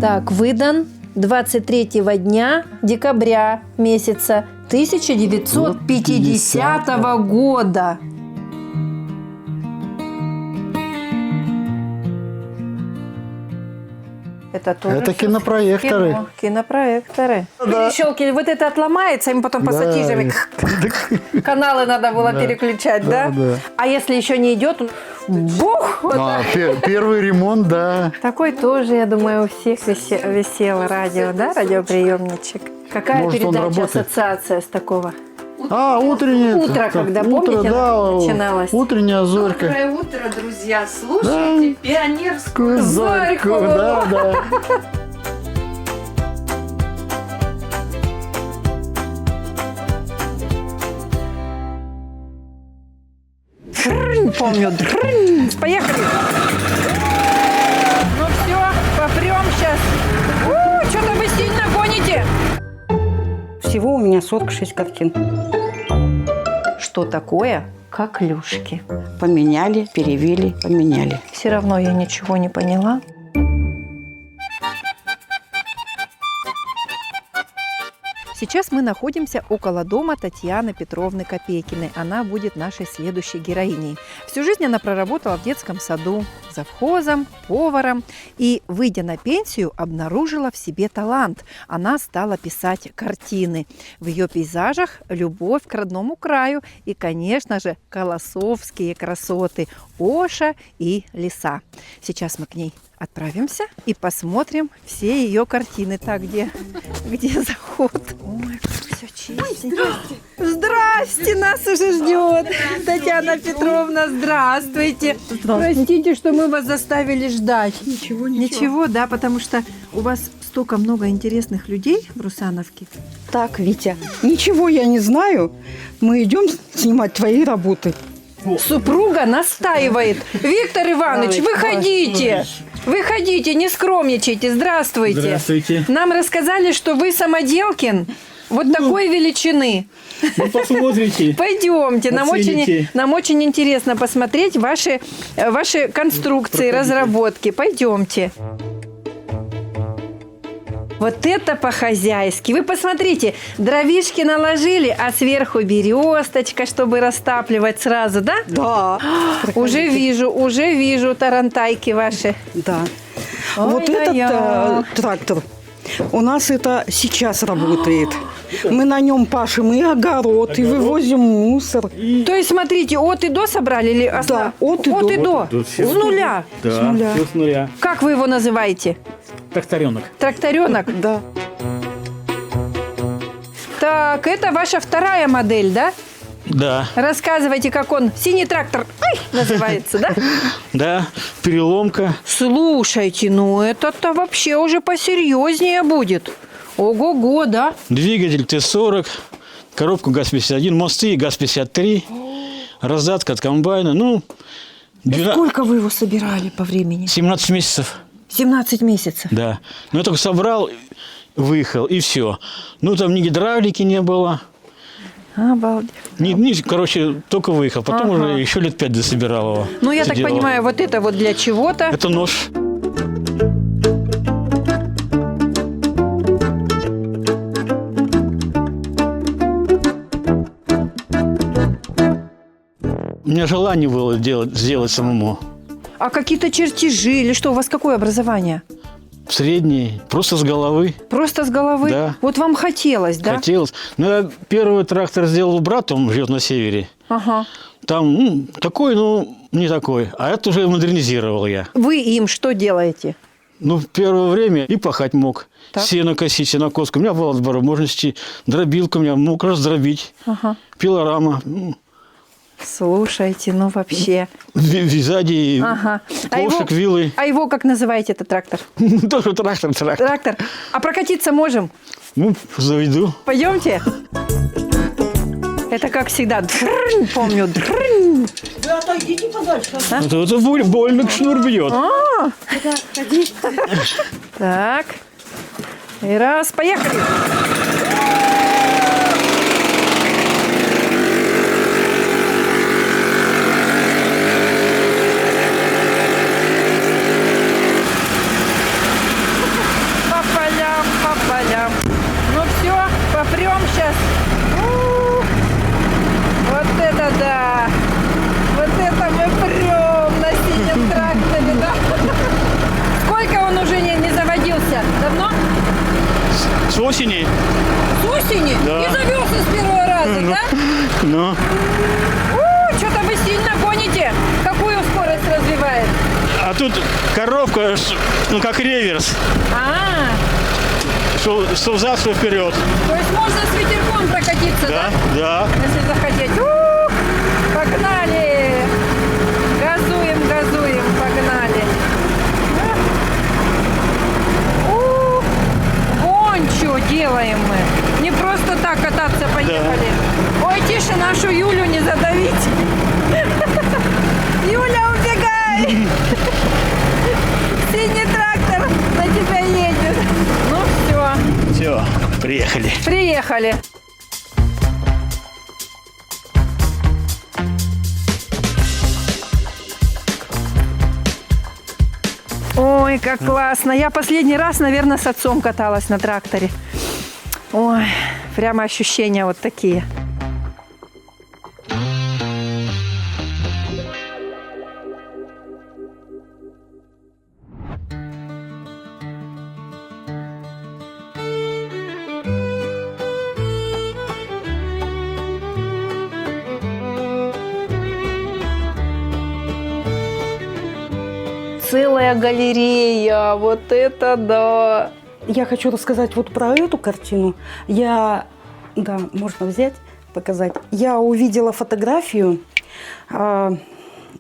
Так, выдан 23 дня декабря месяца 1950 года. Это тоже это кинопроекторы. Кино, кинопроекторы. Да. Щелки, вот это отломается, им потом пассатижами каналы надо было переключать, да? А если еще не идет, бух! Вот первый ремонт, да. Такой тоже, я думаю, у всех висело радио, да, радиоприемничек. Какая передача, ассоциация с такого? Утренняя. Утро, когда, помните, начиналось? Утренняя зорька. Доброе утро, друзья. Слушайте пионерскую зорьку. Да. Помню. Поехали. Ну все, попрем сейчас. Что-то вы сильно гоните. Всего у меня 46 картин. Что такое коклюшки? Поменяли, перевели, поменяли. Все равно я ничего не поняла. Сейчас мы находимся около дома Татьяны Петровны Копейкиной. Она будет нашей следующей героиней. Всю жизнь она проработала в детском саду, завхозом, поваром. И, выйдя на пенсию, обнаружила в себе талант. Она стала писать картины. В ее пейзажах любовь к родному краю и, конечно же, колосовские красоты Оша и леса. Сейчас мы к ней отправимся и посмотрим все ее картины. Так, где заход? Ой, как все чисто. Здрасте, нас уже ждет. Татьяна Петровна, здравствуйте. Простите, что мы вас заставили ждать. Ничего, да, потому что у вас столько много интересных людей в Русановке. Так, Витя, ничего я не знаю. Мы идем снимать твои работы. Супруга настаивает. Виктор Иванович, выходите. Выходите, не скромничайте. Здравствуйте. Здравствуйте. Нам рассказали, что вы самоделкин вот такой величины. Ну, посмотрите. Пойдемте. Нам очень интересно посмотреть ваши конструкции, разработки. Пойдемте. Вот это по-хозяйски. Вы посмотрите, дровишки наложили, а сверху бересточка, чтобы растапливать сразу, да? Да. Уже вижу тарантайки ваши. Да. Вот этот трактор у нас это сейчас работает. Мы на нем пашем и огород, и вывозим мусор. То есть, смотрите, от и до собрали? Или да, от и до. С нуля? Да, все с нуля. Как вы его называете? Тракторенок. Тракторенок? Да. Так, это ваша вторая модель, да? Да. Рассказывайте, как он. Синий трактор называется, да? Да, переломка. Слушайте, ну это-то вообще уже посерьезнее будет. Ого-го, да? Двигатель Т-40, коробку ГАЗ-51, мосты ГАЗ-53, раздатка от комбайна. Сколько вы его собирали по времени? 17 месяцев. 17 месяцев? Да. Ну, я только собрал, выехал, и все. Ну, там ни гидравлики не было. Обалдеть. Короче, только выехал. Потом уже еще лет 5 дособирал его. Ну, я так понимаю, вот это вот для чего-то. Это нож. меня желание было сделать самому. А какие-то чертежи или что? У вас какое образование? Средний, просто с головы. Просто с головы? Да. Вот вам хотелось, да? Хотелось. Но я первый трактор сделал у брата, он живет на севере. Ага. Там такой, не такой. А это уже модернизировал я. Вы им что делаете? В первое время и пахать мог. Так. Сено косить, сенокоску. У меня была возможности. Дробилка у меня мог раздробить. Ага. Пилорама. Слушайте, вообще. Сзади Ага. ковшик, вилы. А его как называете, этот трактор? Тоже трактор. Трактор. А прокатиться можем? Заведу. Пойдемте. Это как всегда. Помню. Вы отойдите подальше. Это больно, шнур бьет. Ходи. Так. И раз, поехали. По полям. Ну все, попрем сейчас. Вот это да! Вот это мы прем на синем тракторе, да? Сколько он уже не заводился? Давно? С осени. С осени? Да. Не завелся с первого раза, да? Что-то вы сильно гоните. Какую скорость развивает? А тут коробка, как реверс. Что взад, что вперед. То есть можно с ветерком прокатиться, да? Да. Если захотеть. Погнали! Газуем, погнали. Вон что делаем мы. Не просто так кататься поехали. Да. Ой, тише, нашу Юлю не задавить. Юля, убегай! Синий трактор на тебя едет. Ну все. Все, приехали. Приехали. Ой, как классно. Я последний раз, наверное, с отцом каталась на тракторе. Ой, прямо ощущения вот такие. Целая галерея, вот это да! Я хочу рассказать вот про эту картину. Можно взять, показать. Я увидела фотографию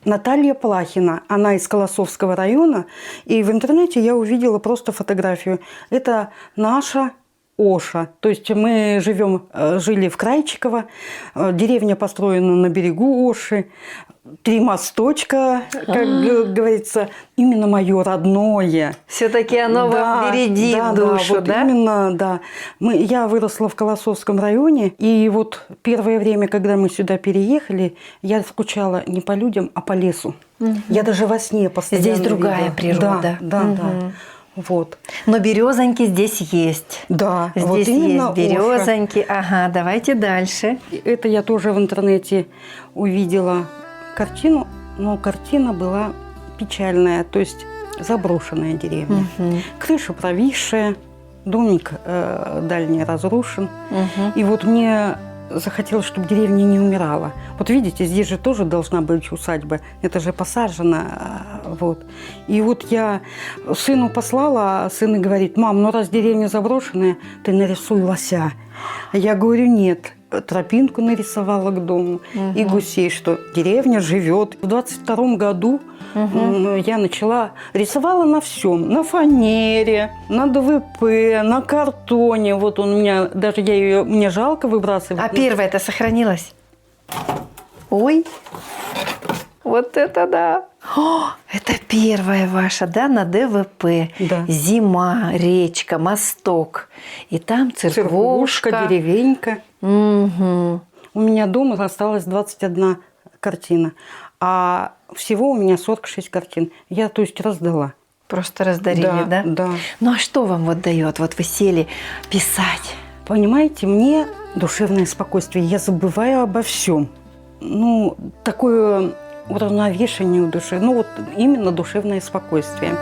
Наталья Плахина. Она из Колосовского района. И в интернете я увидела просто фотографию. Это наша Оша. То есть мы жили в Крайчиково. Деревня построена на берегу Оши. 3 мосточка, как говорится, именно мое родное. Все-таки оно вам бередит душу, вот именно, да. Я выросла в Колосовском районе, и вот первое время, когда мы сюда переехали, я скучала не по людям, а по лесу. Я даже во сне постоянно Здесь другая природа. Да. Вот. Но березоньки здесь есть. Да, здесь вот именно есть березоньки. Оша. Ага, давайте дальше. Это я тоже в интернете увидела картину, но картина была печальная, то есть заброшенная деревня. Крыша провисшая, домик дальний разрушен. И вот мне захотелось, чтобы деревня не умирала. Вот видите, здесь же тоже должна быть усадьба. Это же посажено. Вот. И вот я сыну послала, а сын и говорит: мам, ну раз деревня заброшенная, ты нарисуй лося. А я говорю: нет. Тропинку нарисовала к дому и гусей, что деревня живет. В 22-м году я рисовала на всем. На фанере, на ДВП, на картоне. Вот он у меня, даже мне жалко выбрасывать. А первое-то сохранилось? Ой, вот это да! О, это первая ваша, да, на ДВП. Да. Зима, речка, мосток. И там церквушка. Деревенька. Угу. У меня дома осталась 21 картина. А всего у меня 46 картин. Я, то есть, раздала. Просто раздарили, да? Да. Ну а что вам вот дает? Вот вы сели писать. Понимаете, мне душевное спокойствие. Я забываю обо всем. ну, такое уравновешение в душе, ну, вот именно душевное спокойствие.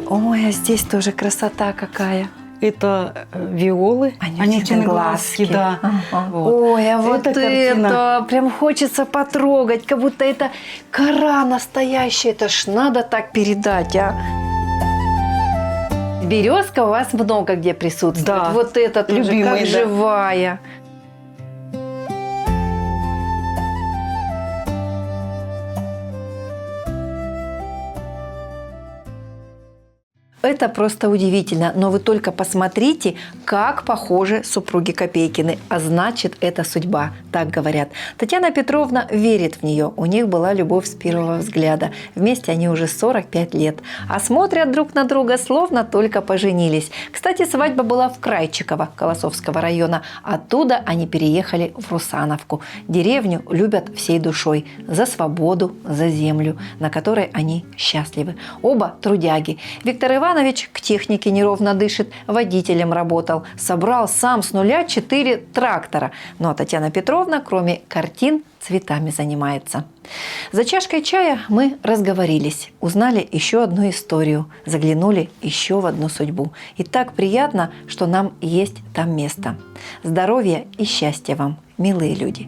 Ой, а здесь тоже красота какая. Это виолы, Анютины глазки, да. Ага. Вот. Ой, а вот Эта картина- это прям хочется потрогать, как будто это кора настоящая. Это ж надо так передать, а. Березка у вас много где присутствует. Да. Вот это тоже Любимая, как да. живая. Это просто удивительно. Но вы только посмотрите, как похожи супруги Копейкины. А значит, это судьба, так говорят. Татьяна Петровна верит в нее. У них была любовь с первого взгляда. Вместе они уже 45 лет. А смотрят друг на друга, словно только поженились. Кстати, свадьба была в Крайчиково, Колосовского района. Оттуда они переехали в Русановку. Деревню любят всей душой. За свободу, за землю, на которой они счастливы. Оба трудяги. Виктор Иванович к технике неровно дышит, водителем работал. Собрал сам с нуля 4 трактора. Ну а Татьяна Петровна, кроме картин, цветами занимается. За чашкой чая мы разговорились, узнали еще одну историю, заглянули еще в одну судьбу. И так приятно, что нам есть там место. Здоровья и счастья вам, милые люди!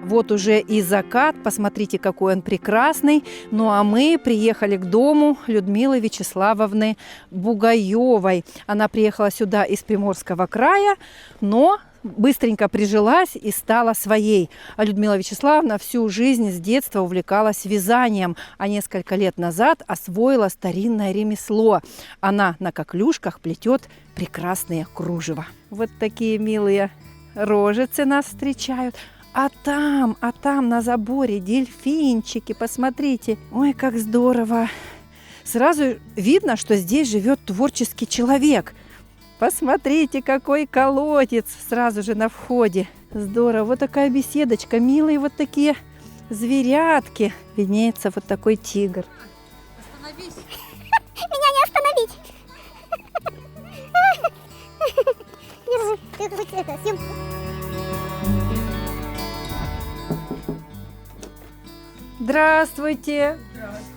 Вот уже и закат, посмотрите, какой он прекрасный. Ну а мы приехали к дому Людмилы Вячеславовны Бугаевой. Она приехала сюда из Приморского края, но быстренько прижилась и стала своей. А Людмила Вячеславовна всю жизнь с детства увлекалась вязанием, а несколько лет назад освоила старинное ремесло. Она на коклюшках плетет прекрасные кружева. Вот такие милые рожицы нас встречают. А там на заборе дельфинчики, посмотрите. Ой, как здорово. Сразу видно, что здесь живет творческий человек. Посмотрите, какой колодец сразу же на входе. Здорово. Вот такая беседочка. Милые вот такие зверятки. Виднеется вот такой тигр. Остановись. Меня не остановить. Держи. Это, съемку. Здравствуйте.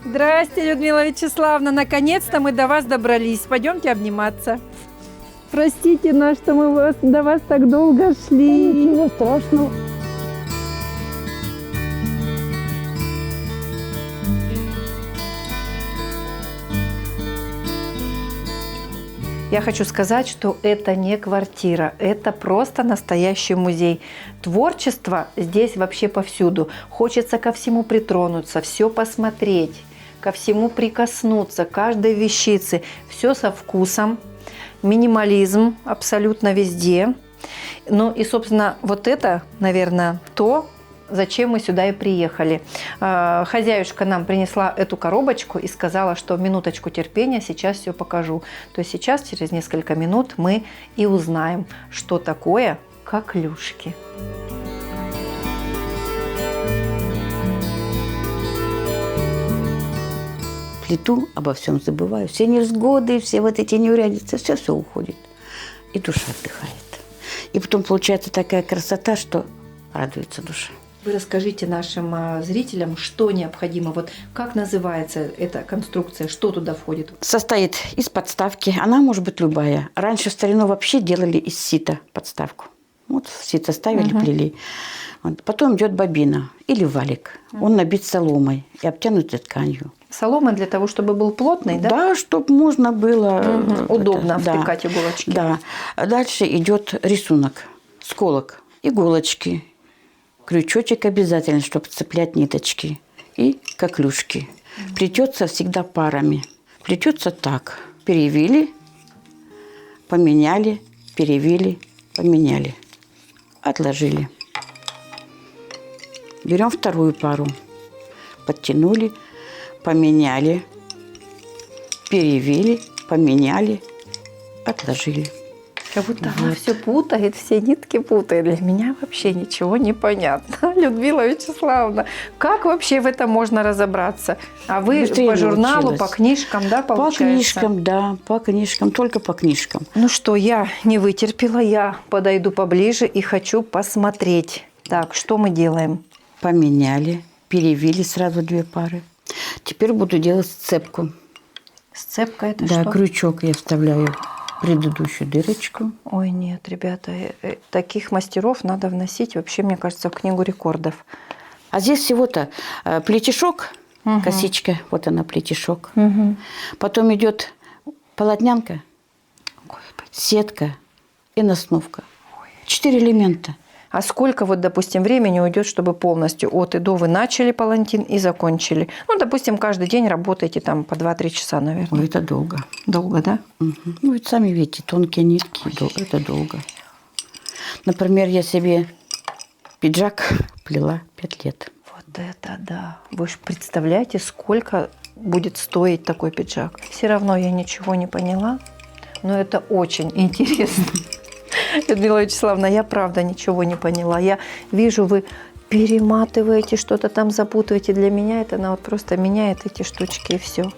Здравствуйте, Людмила Вячеславовна. Наконец-то мы до вас добрались. Пойдемте обниматься. Простите нас, что мы до вас так долго шли. Ничего страшного. Я хочу сказать, что это не квартира, это просто настоящий музей. Творчество здесь вообще повсюду. Хочется ко всему притронуться, все посмотреть, ко всему прикоснуться, каждой вещице. Все со вкусом, минимализм абсолютно везде. Ну и, собственно, вот это, наверное, то, зачем мы сюда и приехали. Хозяюшка нам принесла эту коробочку и сказала, что минуточку терпения, сейчас все покажу. То есть сейчас, через несколько минут, мы и узнаем, что такое коклюшки. Плиту, обо всем забываю. Все невзгоды, все вот эти неурядицы, все уходит. И душа отдыхает. И потом получается такая красота, что радуется душа. Вы расскажите нашим зрителям, что необходимо, вот как называется эта конструкция, что туда входит? Состоит из подставки, она может быть любая. Раньше в старину вообще делали из сита подставку. Вот в сито ставили, плели. Вот. Потом идет бобина или валик. Он набит соломой и обтянут тканью. Солома для того, чтобы был плотный, да? Да, чтобы можно было... Удобно втыкать иголочки. Да. Дальше идет рисунок, сколок, иголочки. Крючочек обязательно, чтобы цеплять ниточки. И коклюшки. Плетется всегда парами. Плетется так. Перевели, поменяли, перевели, поменяли. Отложили. Берем вторую пару. Подтянули, поменяли, перевели, поменяли, отложили. Как будто она все путает, все нитки путает. Для меня вообще ничего не понятно. Людмила Вячеславовна, как вообще в этом можно разобраться? А вы Быстрее по журналу, научилась. по книжкам, да, получается? По книжкам, да, по книжкам, только по книжкам. Ну что, я не вытерпела, я подойду поближе и хочу посмотреть. Так, что мы делаем? Поменяли, перевели сразу 2 пары. Теперь буду делать сцепку. Сцепка это Да, что? крючок я вставляю в предыдущую дырочку. Ой, нет, ребята, таких мастеров надо вносить вообще, мне кажется, в книгу рекордов. А здесь всего-то плетешок, косичка, вот она плетешок. Потом идет полотнянка, сетка и носнувка. 4 элемента. А сколько, вот, допустим, времени уйдет, чтобы полностью от и до вы начали палантин и закончили? Ну, допустим, каждый день работаете там по 2-3 часа, наверное. Ой, это долго. Долго, да? Ну, ведь сами видите, тонкие нитки, это долго. Например, я себе пиджак плела 5 лет. Вот это да. Вы же представляете, сколько будет стоить такой пиджак? Все равно я ничего не поняла, но это очень интересно. Людмила Вячеславовна, я правда ничего не поняла. Я вижу, вы перематываете, что-то там запутываете. Для меня это она вот просто меняет эти штучки и все.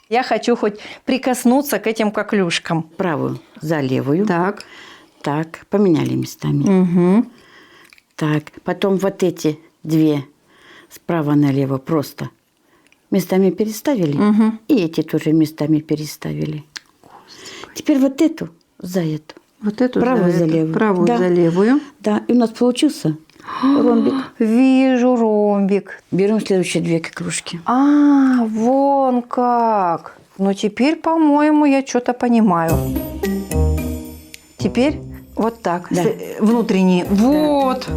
Я хочу хоть прикоснуться к этим коклюшкам. Правую за левую. Так. Так, поменяли местами. Угу. Так, потом вот эти 2 справа налево просто местами переставили. И эти тоже местами переставили. Теперь вот эту за эту. Вот эту правую за левую. Правую да. за левую. Да, и у нас получился ромбик. Вижу ромбик. Берем следующие 2 коклюшки. А, вон как. Ну, теперь, по-моему, я что-то понимаю. Теперь вот так. Да. Внутренние. Вот.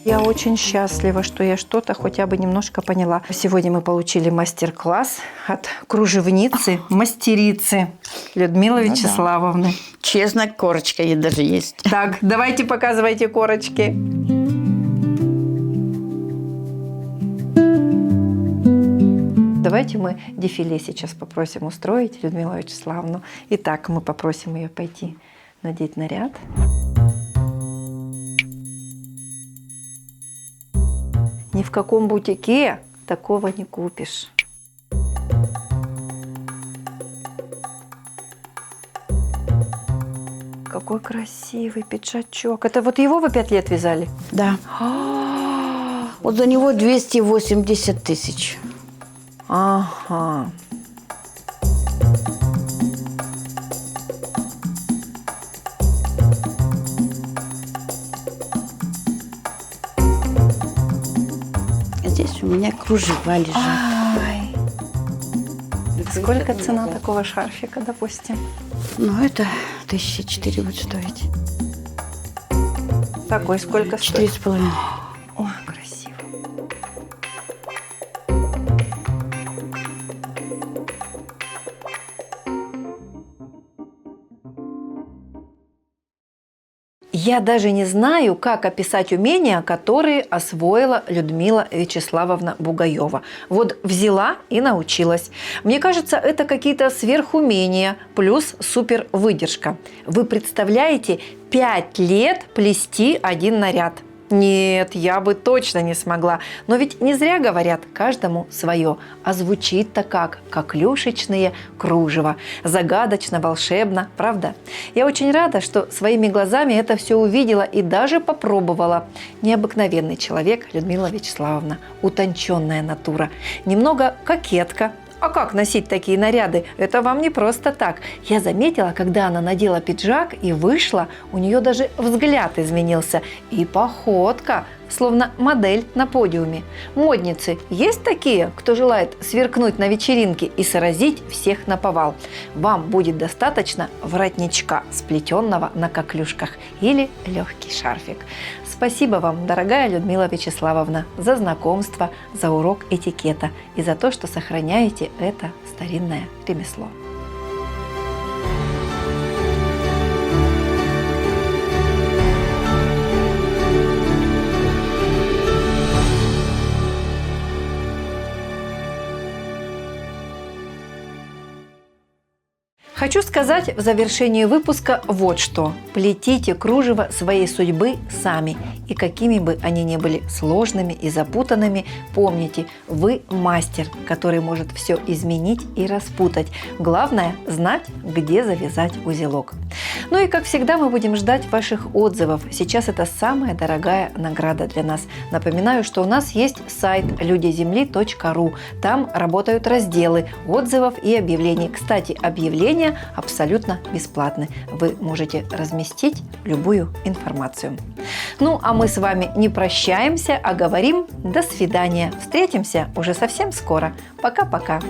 Я очень счастлива, что я что-то хотя бы немножко поняла. Сегодня мы получили мастер-класс от кружевницы, мастерицы Людмилы Вячеславовны. Честно, корочка ей даже есть. Так, давайте показывайте корочки. Давайте мы дефиле сейчас попросим устроить Людмилу Вячеславовну. Итак, мы попросим ее пойти надеть наряд. Ни в каком бутике такого не купишь. Какой красивый пиджачок. Это вот его вы 5 лет вязали? Да. Вот за него 280 тысяч. Ага. Здесь у меня кружева лежат. Ай. Сколько цена такого шарфика, допустим? Ну, это 1004 будет стоить. Такой сколько стоит? 4,5. Ой, красиво. Я даже не знаю, как описать умения, которые освоила Людмила Вячеславовна Бугаева. Вот взяла и научилась. Мне кажется, это какие-то сверхумения плюс супервыдержка. Вы представляете, 5 лет плести один наряд? Нет, я бы точно не смогла. Но ведь не зря говорят, каждому свое. А звучит-то как коклюшечные кружева. Загадочно, волшебно, правда? Я очень рада, что своими глазами это все увидела и даже попробовала. Необыкновенный человек Людмила Вячеславовна. Утонченная натура. Немного кокетка. А как носить такие наряды? Это вам не просто так. Я заметила, когда она надела пиджак и вышла, у нее даже взгляд изменился. И походка, словно модель на подиуме. Модницы, есть такие, кто желает сверкнуть на вечеринке и сразить всех наповал? Вам будет достаточно воротничка, сплетенного на коклюшках, или легкий шарфик. Спасибо вам, дорогая Людмила Вячеславовна, за знакомство, за урок этикета и за то, что сохраняете это старинное ремесло. Хочу сказать в завершении выпуска вот что. Плетите кружево своей судьбы сами. И какими бы они ни были сложными и запутанными, помните, вы мастер, который может все изменить и распутать. Главное – знать, где завязать узелок. Ну и, как всегда, мы будем ждать ваших отзывов. Сейчас это самая дорогая награда для нас. Напоминаю, что у нас есть сайт людиземли.ру. Там работают разделы отзывов и объявлений. Кстати, объявления абсолютно бесплатны. Вы можете разместить любую информацию. Ну, а мы с вами не прощаемся, а говорим до свидания. Встретимся уже совсем скоро. Пока-пока.